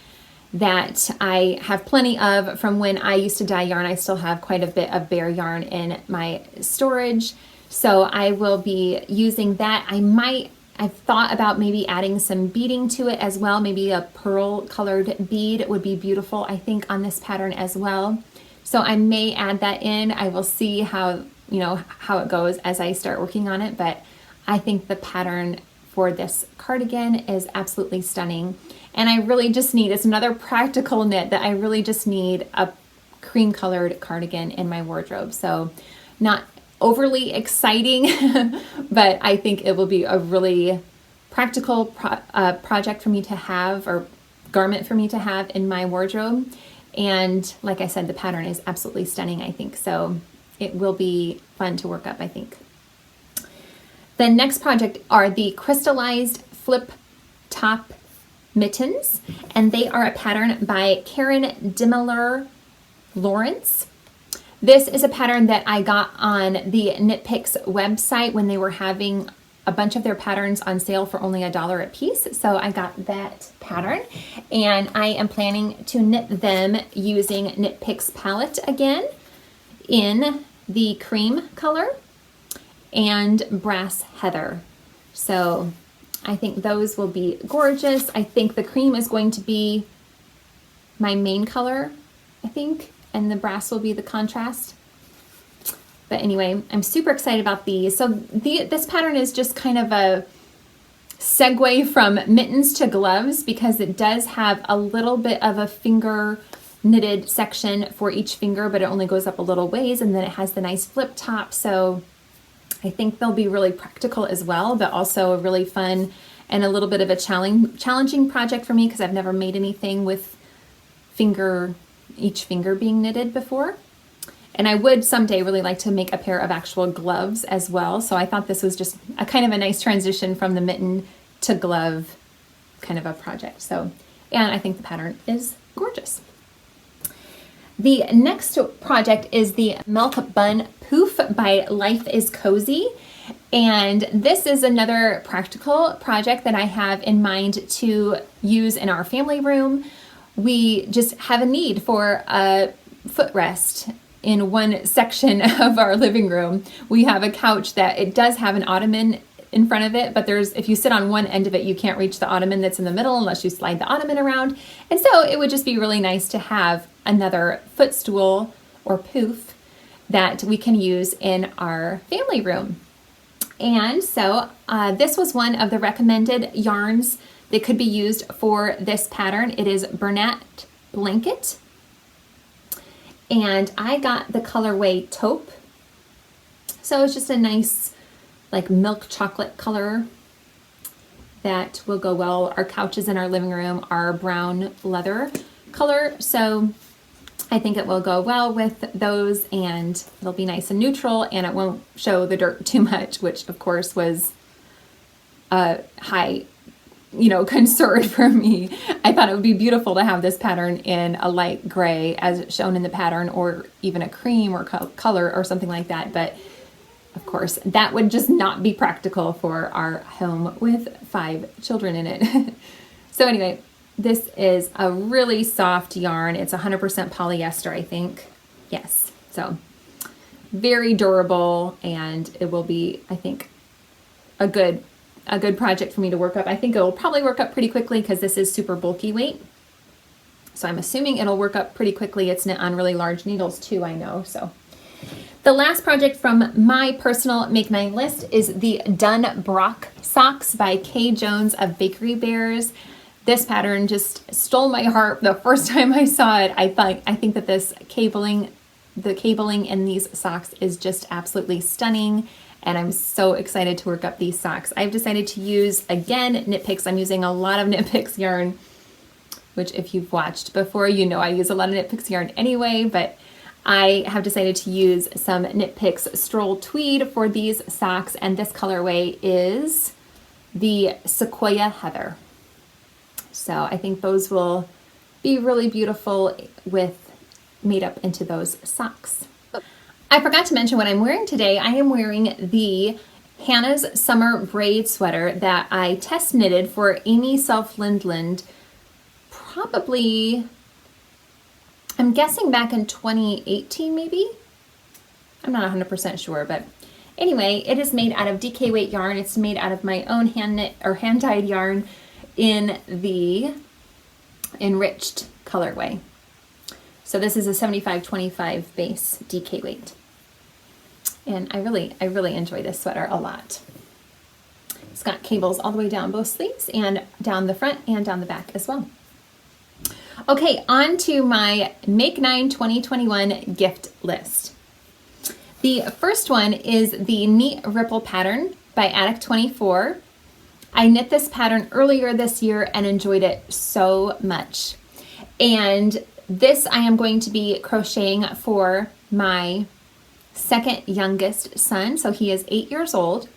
that I have plenty of from when I used to dye yarn. I still have quite a bit of bare yarn in my storage, so I will be using that. I've thought about maybe adding some beading to it as well. Maybe a pearl colored bead would be beautiful, I think, on this pattern as well. So I may add that in. I will see how it goes as I start working on it, but I think the pattern for this cardigan is absolutely stunning. And I really just need, it's another practical knit that I really just need a cream colored cardigan in my wardrobe. So not overly exciting, but I think it will be a really practical project for me to have, or garment for me to have in my wardrobe. And like I said, the pattern is absolutely stunning, I think. So it will be fun to work up, I think. The next project are the crystallized flip top mittens, and they are a pattern by Karen Dimmeler Lawrence. This is a pattern that I got on the Knit Picks website when they were having a bunch of their patterns on sale for only $1 a piece. So I got that pattern, and I am planning to knit them using Knit Picks palette again in the cream color and brass heather. So I think those will be gorgeous. I think the cream is going to be my main color, I think, and the brass will be the contrast. But anyway, I'm super excited about these. So this pattern is just kind of a segue from mittens to gloves, because it does have a little bit of a finger knitted section for each finger, but it only goes up a little ways, and then it has the nice flip top. So I think they'll be really practical as well, but also a really fun and a little bit of a challenging project for me, because I've never made anything with each finger being knitted before. And I would someday really like to make a pair of actual gloves as well. So I thought this was just a kind of a nice transition from the mitten to glove kind of a project. So, and I think the pattern is gorgeous. The next project is the Milk Bun Poof by Life is Cozy. And this is another practical project that I have in mind to use in our family room. We just have a need for a footrest in one section of our living room. We have a couch that it does have an ottoman in front of it, but if you sit on one end of it, you can't reach the ottoman that's in the middle unless you slide the ottoman around. And so it would just be really nice to have another footstool or poof that we can use in our family room. And so this was one of the recommended yarns that could be used for this pattern. It is Bernat Blanket. And I got the colorway taupe. So it's just a nice like milk chocolate color that will go well. Our couches in our living room are brown leather color, so I think it will go well with those, and it'll be nice and neutral, and it won't show the dirt too much, which of course was a high concern for me. I thought it would be beautiful to have this pattern in a light gray as shown in the pattern, or even a cream or color or something like that, but of course that would just not be practical for our home with 5 children in it. So anyway, this is a really soft yarn. It's 100% polyester, I think. Yes, so very durable, and it will be, I think, a good project for me to work up. I think it will probably work up pretty quickly because this is super bulky weight. So I'm assuming it'll work up pretty quickly. It's knit on really large needles too, I know. So the last project from my personal Make 9 list is the Dun Brock socks by Kay Jones of Bakery Bears. This pattern just stole my heart the first time I saw it. I think that this cabling, the cabling in these socks is just absolutely stunning. And I'm so excited to work up these socks. I've decided to use, again, Knit Picks. I'm using a lot of Knit Picks yarn, which if you've watched before, you know I use a lot of Knit Picks yarn anyway, but I have decided to use some Knit Picks Stroll Tweed for these socks, and this colorway is the Sequoia Heather. So I think those will be really beautiful with made up into those socks. I forgot to mention what I'm wearing today. I am wearing the Hannah's Summer Braid sweater that I test knitted for Aimee Self-Lindland probably, I'm guessing back in 2018 maybe? I'm not 100% sure, but anyway, it is made out of DK weight yarn. It's made out of my own hand knit or hand dyed yarn in the Enriched colorway. So this is a 75-25 base DK weight. And I really enjoy this sweater a lot. It's got cables all the way down both sleeves and down the front and down the back as well. Okay, on to my Make 9 2021 gift list. The first one is the Neat Ripple pattern by Attic24. I knit this pattern earlier this year and enjoyed it so much. And this I am going to be crocheting for my second youngest son. So he is 8 years old.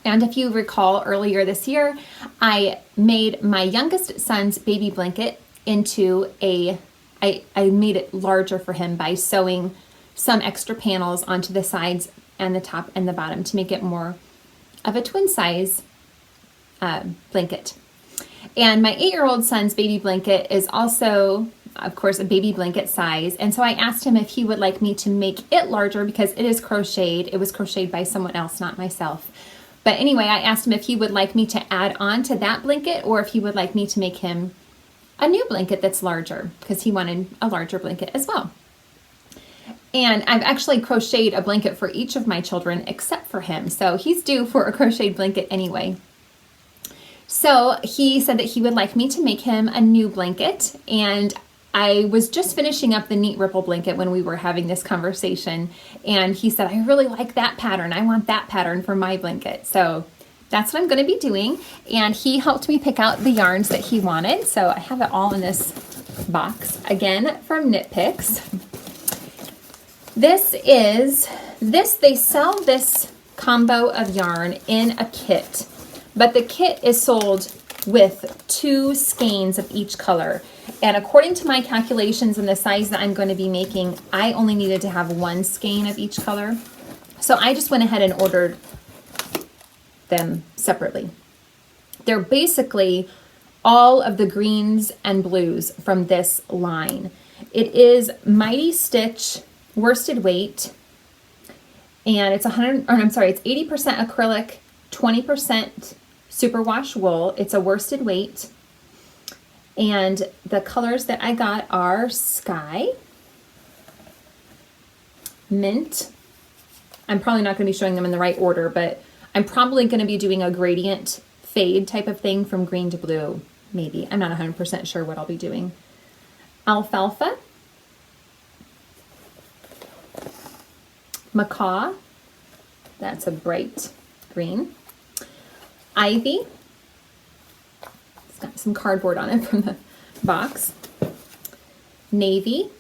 And if you recall earlier this year, I made my youngest son's baby blanket into I made it larger for him by sewing some extra panels onto the sides and the top and the bottom to make it more of a twin size blanket. And my 8-year-old son's baby blanket is also, of course, a baby blanket size. And so I asked him if he would like me to make it larger because it is crocheted. It was crocheted by someone else, not myself. But anyway, I asked him if he would like me to add on to that blanket or if he would like me to make him a new blanket that's larger because he wanted a larger blanket as well. And I've actually crocheted a blanket for each of my children except for him. So he's due for a crocheted blanket anyway. So he said that he would like me to make him a new blanket. And I was just finishing up the Neat Ripple blanket when we were having this conversation. And he said, I really like that pattern. I want that pattern for my blanket. So that's what I'm going to be doing. And he helped me pick out the yarns that he wanted. So I have it all in this box, again, from Knit Picks. They sell this combo of yarn in a kit, but the kit is sold with 2 skeins of each color. And according to my calculations and the size that I'm going to be making, I only needed to have 1 skein of each color. So I just went ahead and ordered them separately. They're basically all of the greens and blues from this line. It is Mighty Stitch worsted weight, and it's 80% acrylic, 20% superwash wool. It's a worsted weight, and the colors that I got are Sky, Mint. I'm probably not going to be showing them in the right order, but I'm probably going to be doing a gradient fade type of thing from green to blue, maybe. I'm not 100% sure what I'll be doing. Alfalfa, Macabre, that's a bright green. Ivy, it's got some cardboard on it from the box. Navy.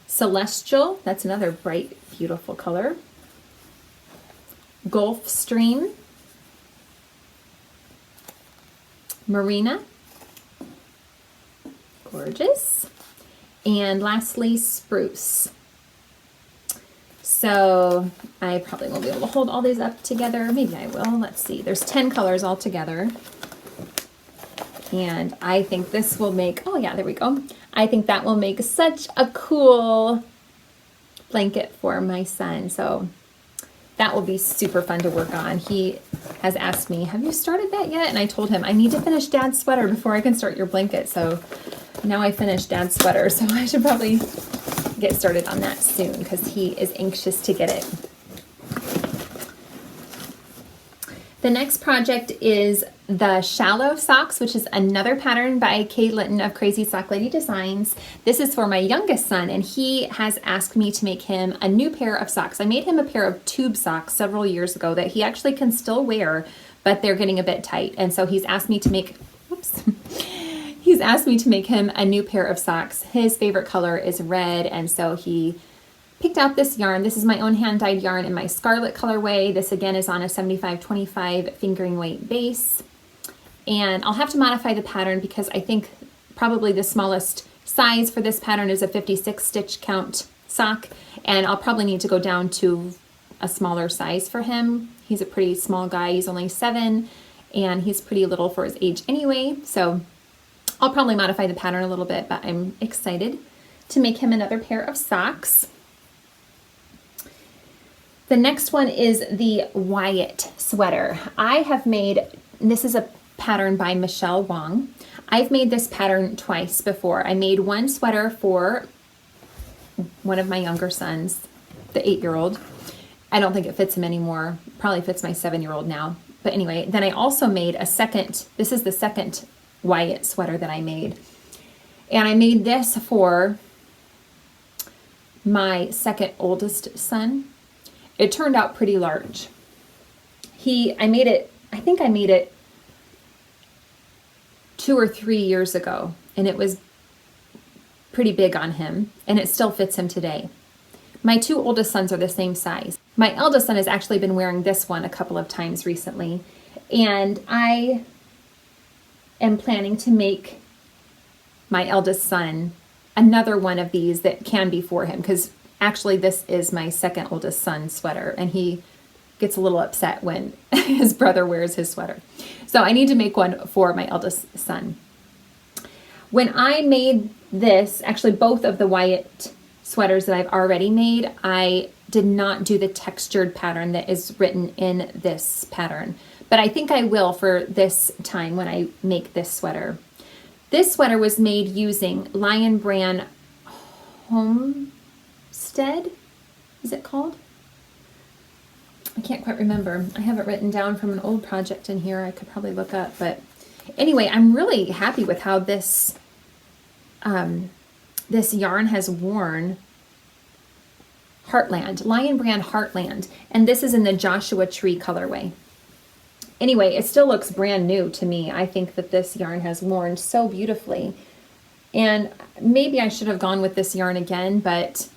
Celestial, that's another bright, beautiful color. Gulf Stream. Marina, gorgeous. And lastly, Spruce. So I probably won't be able to hold all these up together. Maybe I will. Let's see. There's 10 colors all together. And I think this will make, oh yeah, there we go. I think that will make such a cool blanket for my son. So that will be super fun to work on. He has asked me, have you started that yet? And I told him, I need to finish Dad's sweater before I can start your blanket. So now I finished Dad's sweater, so I should probably get started on that soon because he is anxious to get it. The next project is the Shallow Socks, which is another pattern by Kay Litton of Crazy Sock Lady Designs. This is for my youngest son, and he has asked me to make him a new pair of socks. I made him a pair of tube socks several years ago that he actually can still wear, but they're getting a bit tight. And so he's asked me to make, he's asked me to make him a new pair of socks. His favorite color is red, and so he picked out this yarn. This is my own hand-dyed yarn in my Scarlet colorway. This again is on a 75-25 fingering weight base. And I'll have to modify the pattern because I think probably the smallest size for this pattern is a 56 stitch count sock. And I'll probably need to go down to a smaller size for him. He's a pretty small guy. He's only 7 and he's pretty little for his age anyway. So I'll probably modify the pattern a little bit, but I'm excited to make him another pair of socks. The next one is the Wyatt sweater. I have made, this is a pattern by Michelle Wong. I've made this pattern twice before. I made one sweater for one of my younger sons, the 8-year-old. I don't think it fits him anymore. Probably fits my 7-year-old now. But anyway, then I also made a second, this is the second Wyatt sweater that I made. And I made this for my second oldest son. It turned out pretty large. I think I made it 2 or 3 years ago, and it was pretty big on him, and it still fits him today. My 2 oldest sons are the same size. My eldest son has actually been wearing this one a couple of times recently, and I am planning to make my eldest son another one of these that can be for him, because actually this is my second oldest son's sweater, and he gets a little upset when his brother wears his sweater. So I need to make one for my eldest son. When I made this, actually both of the Wyatt sweaters that I've already made, I did not do the textured pattern that is written in this pattern, but I think I will for this time when I make this sweater. This sweater was made using Lion Brand Homestead, is it called? I can't quite remember. I have it written down from an old project in here. I could probably look up, but anyway, I'm really happy with how this this yarn has worn. Heartland, Lion Brand Heartland, and this is in the Joshua Tree colorway. Anyway, it still looks brand new to me. I think that this yarn has worn so beautifully, and maybe I should have gone with this yarn again, but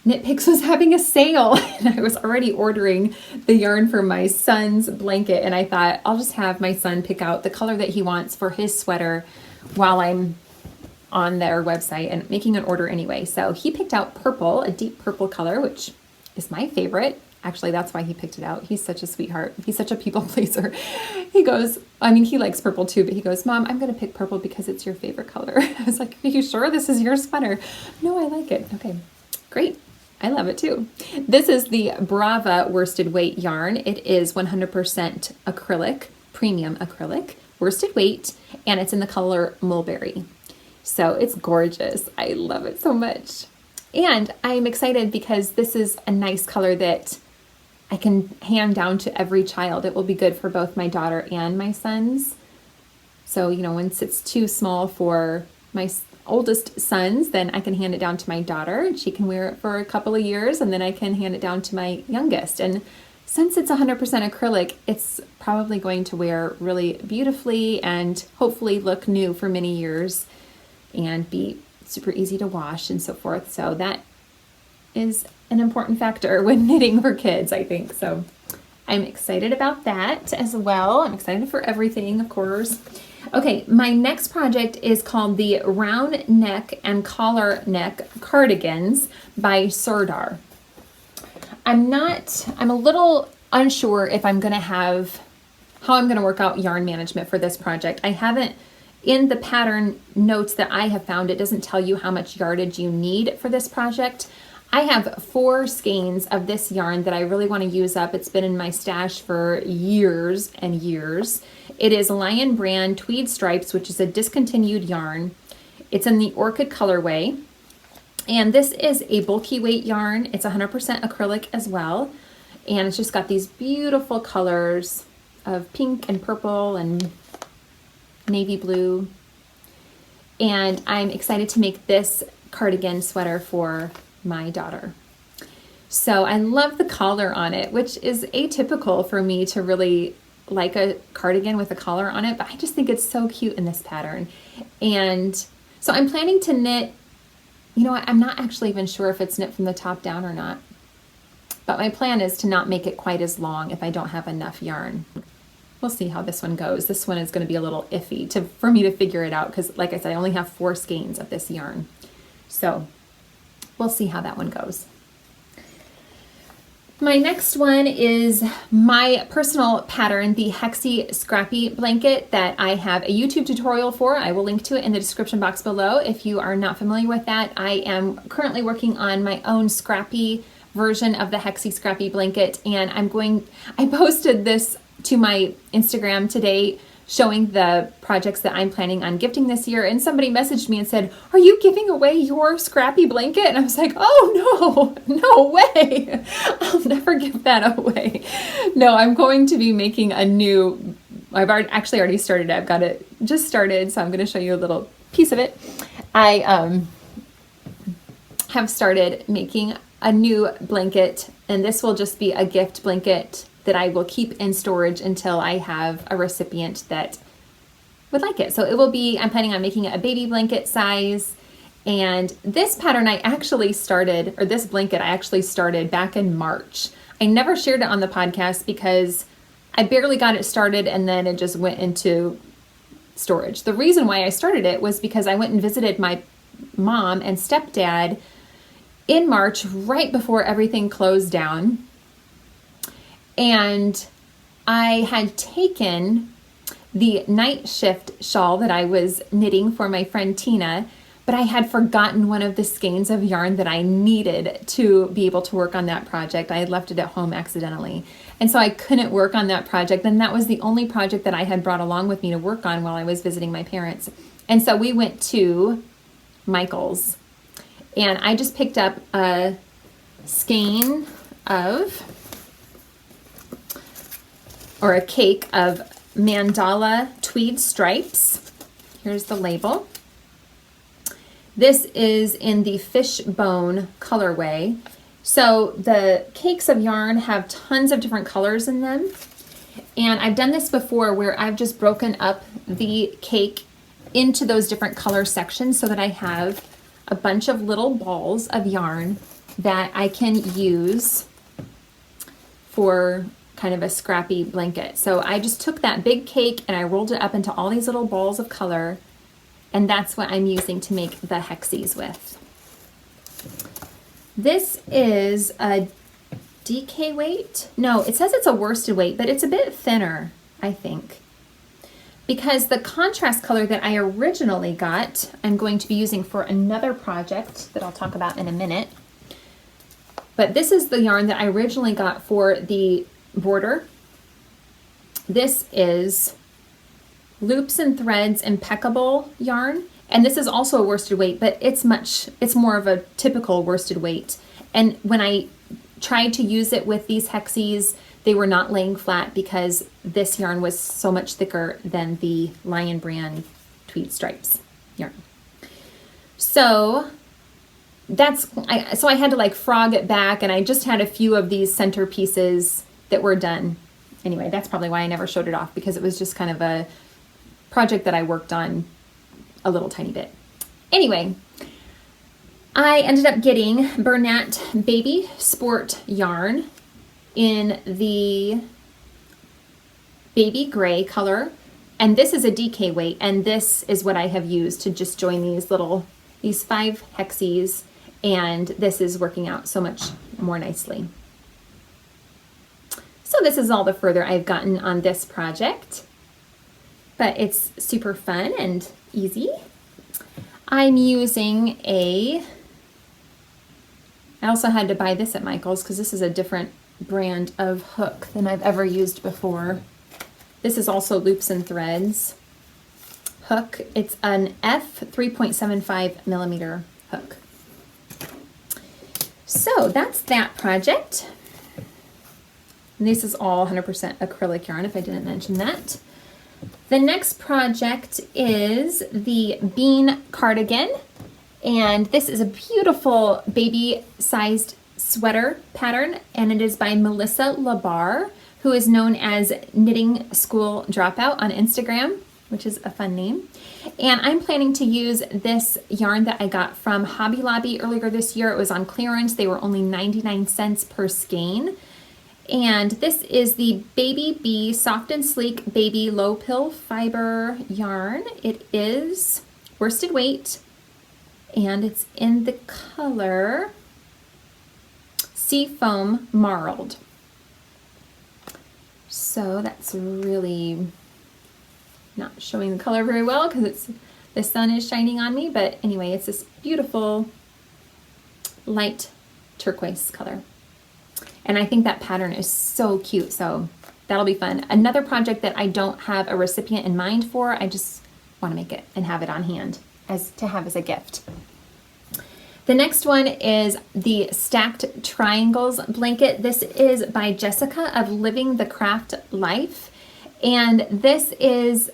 Knit Picks was having a sale and I was already ordering the yarn for my son's blanket, and I thought I'll just have my son pick out the color that he wants for his sweater while I'm on their website and making an order anyway. So he picked out purple, a deep purple color, which is my favorite. Actually, that's why he picked it out. He's such a sweetheart. He's such a people pleaser. He goes, I mean, he likes purple too, but he goes, Mom, I'm going to pick purple because it's your favorite color. I was like, are you sure this is your sweater? No, I like it. Okay, great. I love it too. This is the Brava worsted weight yarn. It is 100% acrylic, premium acrylic, worsted weight, and it's in the color Mulberry. So it's gorgeous. I love it so much. And I'm excited because this is a nice color that I can hand down to every child. It will be good for both my daughter and my sons. So, you know, once it's too small for my oldest sons, then I can hand it down to my daughter and she can wear it for a couple of years, and then I can hand it down to my youngest. And since it's 100% acrylic, it's probably going to wear really beautifully and hopefully look new for many years and be super easy to wash and so forth. So that is an important factor when knitting for kids, I think. So I'm excited about that as well. I'm excited for everything, of course. Okay, my next project is called the Round Neck and Collar Neck Cardigans by Serdar. I'm a little unsure if I'm gonna have, how I'm gonna work out yarn management for this project. I haven't, in the pattern notes that I have found, it doesn't tell you how much yardage you need for this project. I have 4 skeins of this yarn that I really want to use up. It's been in my stash for years and years. It is Lion Brand Tweed Stripes, which is a discontinued yarn. It's in the Orchid colorway. And this is a bulky weight yarn. It's 100% acrylic as well. And it's just got these beautiful colors of pink and purple and navy blue. And I'm excited to make this cardigan sweater for my daughter. So I love the collar on it, which is atypical for me to really like a cardigan with a collar on it, but I just think it's so cute in this pattern. And so I'm planning to knit, you know what, I'm not actually even sure if it's knit from the top down or not, but my plan is to not make it quite as long if I don't have enough yarn. We'll see how this one goes. This one is going to be a little iffy for me to figure it out because, like I said, I only have 4 skeins of this yarn. So we'll see how that one goes. My next one is my personal pattern, the Hexie Scrappy Blanket that I have a YouTube tutorial for. I will link to it in the description box below if you are not familiar with that. I am currently working on my own scrappy version of the Hexie Scrappy Blanket, and I posted this to my Instagram today showing the projects that I'm planning on gifting this year, and somebody messaged me and said, "Are you giving away your scrappy blanket?" And I was like, "Oh no way, I'll never give that away." No, I'm going to be making a new, I've actually already started it. I've got it just started, so I'm going to show you a little piece of it. I have started making a new blanket, and this will just be a gift blanket that I will keep in storage until I have a recipient that would like it. So it will be, I'm planning on making it a baby blanket size. And this pattern I actually started, or this blanket I actually started back in March. I never shared it on the podcast because I barely got it started and then it just went into storage. The reason why I started it was because I went and visited my mom and stepdad in March, right before everything closed down. And I had taken the night shift shawl that I was knitting for my friend Tina, but I had forgotten one of the skeins of yarn that I needed to be able to work on that project. I had left it at home accidentally. And so I couldn't work on that project. And that was the only project that I had brought along with me to work on while I was visiting my parents. And so we went to Michael's, and I just picked up a skein of, or a cake of mandala tweed stripes. Here's the label. This is in the fishbone colorway. So the cakes of yarn have tons of different colors in them. And I've done this before where I've just broken up the cake into those different color sections so that I have a bunch of little balls of yarn that I can use for kind of a scrappy blanket. So I just took that big cake and I rolled it up into all these little balls of color, and that's what I'm using to make the hexies with. This is a DK weight. No, it says it's a worsted weight, but it's a bit thinner, I think. Because the contrast color that I originally got, I'm going to be using for another project that I'll talk about in a minute. But this is the yarn that I originally got for the border. This is Loops and Threads Impeccable yarn, and this is also a worsted weight, but it's more of a typical worsted weight. And when I tried to use it with these hexies, they were not laying flat because this yarn was so much thicker than the Lion Brand Tweed Stripes yarn. So I had to like frog it back, and I just had a few of these center pieces that were done. Anyway, that's probably why I never showed it off, because it was just kind of a project that I worked on a little tiny bit. Anyway, I ended up getting Bernat Baby Sport yarn in the baby gray color, and this is a DK weight, and this is what I have used to just join these 5 hexies, and this is working out so much more nicely. So this is all the further I've gotten on this project, but it's super fun and easy. I'm using a I also had to buy this at Michael's because this is a different brand of hook than I've ever used before. This is also Loops and Threads hook. It's an F 3.75 millimeter hook. So that's that project. And this is all 100% acrylic yarn, if I didn't mention that. The next project is the Bean Cardigan. And this is a beautiful baby-sized sweater pattern, and it is by Melissa Labar, who is known as Knitting School Dropout on Instagram, which is a fun name. And I'm planning to use this yarn that I got from Hobby Lobby earlier this year. It was on clearance. They were only 99 cents per skein. And this is the Baby Bee Soft and Sleek Baby Low Pill Fiber yarn. It is worsted weight, and it's in the color Seafoam Marled. So that's really not showing the color very well because the sun is shining on me, but anyway, it's this beautiful light turquoise color. And I think that pattern is so cute, so that'll be fun. Another project that I don't have a recipient in mind for, I just want to make it and have it on hand as a gift. The next one is the Stacked Triangles blanket. This is by Jessica of Living the Craft Life. And this is,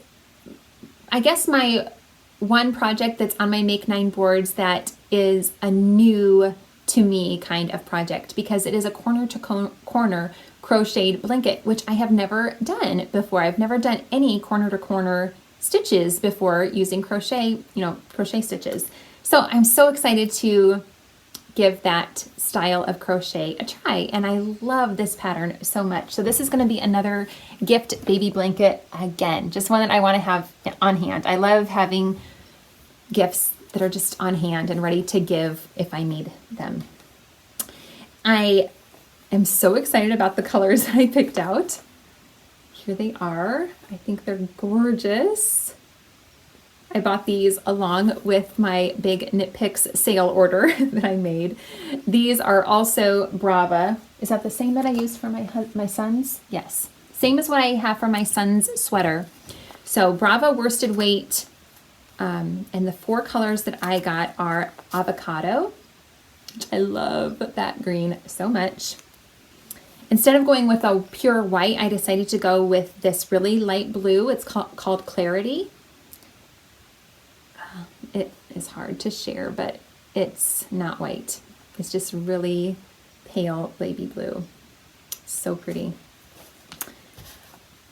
I guess, my one project that's on my Make 9 boards that is a new to me kind of project, because it is a corner to corner crocheted blanket, which I have never done before. I've never done any corner to corner stitches before using crochet, crochet stitches. So I'm so excited to give that style of crochet a try, and I love this pattern so much. So this is going to be another gift baby blanket, again, just one that I want to have on hand. I love having gifts that are just on hand and ready to give if I need them. I am so excited about the colors that I picked out. Here they are. I think they're gorgeous. I bought these along with my big Knit Picks sale order that I made. These are also Brava. Is that the same that I used for my son's? Yes. Same as what I have for my son's sweater. So Brava worsted weight. And the 4 colors that I got are Avocado, which I love that green so much. Instead of going with a pure white, I decided to go with this really light blue. It's called Clarity. It is hard to share, but it's not white. It's just really pale baby blue. So pretty.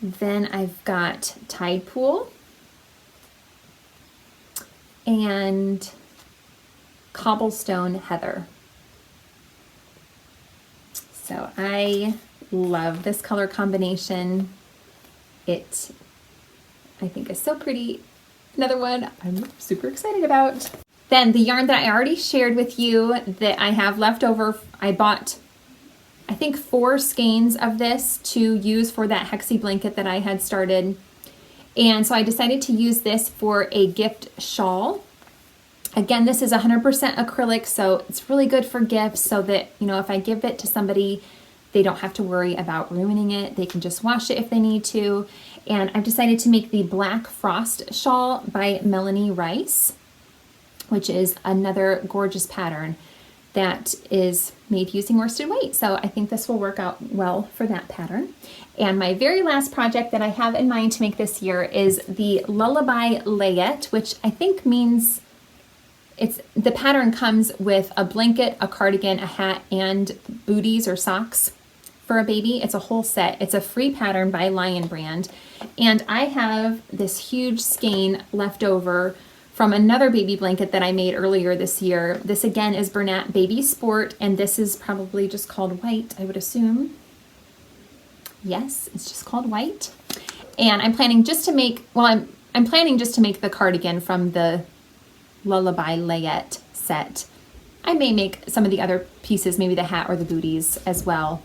Then I've got Tide Pool and Cobblestone Heather. So I love this color combination. It, I think, is so pretty. Another one I'm super excited about. Then the yarn that I already shared with you that I have left over, I bought, I think, 4 skeins of this to use for that hexie blanket that I had started. And so I decided to use this for a gift shawl. Again, this is 100% acrylic, so it's really good for gifts, so that, if I give it to somebody, they don't have to worry about ruining it. They can just wash it if they need to. And I've decided to make the Black Frost shawl by Melanie Rice, which is another gorgeous pattern that is made using worsted weight. So I think this will work out well for that pattern. And my very last project that I have in mind to make this year is the Lullaby Layette, which I think means the pattern comes with a blanket, a cardigan, a hat, and booties or socks for a baby. It's a whole set. It's a free pattern by Lion Brand. And I have this huge skein left over from another baby blanket that I made earlier this year. This again is Bernat Baby Sport, and this is probably just called White, I would assume. Yes, it's just called White. And I'm planning just to make, I'm planning just to make the cardigan from the Lullaby Layette set. I may make some of the other pieces, maybe the hat or the booties as well,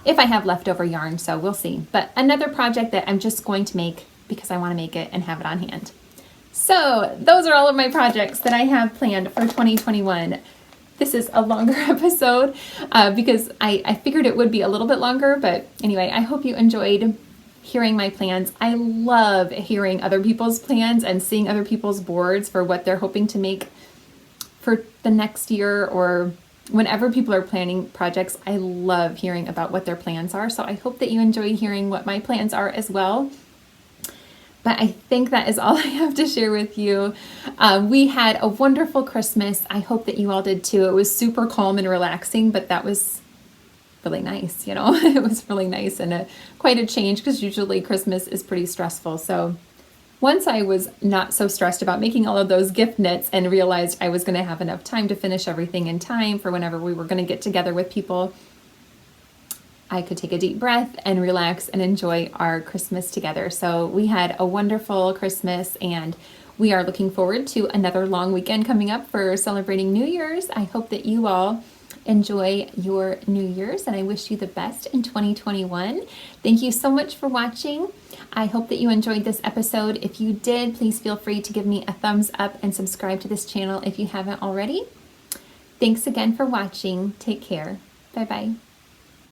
if I have leftover yarn, so we'll see. But another project that I'm just going to make because I want to make it and have it on hand. So those are all of my projects that I have planned for 2021. this is a longer episode because I figured it would be a little bit longer. But anyway, I hope you enjoyed hearing my plans. I love hearing other people's plans and seeing other people's boards for what they're hoping to make for the next year, or whenever people are planning projects. I love hearing about what their plans are. So I hope that you enjoy hearing what my plans are as well. But I think that is all I have to share with you. We had a wonderful Christmas. I hope that you all did too. It was super calm and relaxing, but that was really nice, you know. It was really nice and quite a change, because usually Christmas is pretty stressful. So once I was not so stressed about making all of those gift knits and realized I was going to have enough time to finish everything in time for whenever we were going to get together with people, I could take a deep breath and relax and enjoy our Christmas together. So we had a wonderful Christmas, and we are looking forward to another long weekend coming up for celebrating New Year's. I hope that you all enjoy your New Year's, and I wish you the best in 2021. Thank you so much for watching. I hope that you enjoyed this episode. If you did, please feel free to give me a thumbs up and subscribe to this channel if you haven't already. Thanks again for watching. Take care. Bye-bye.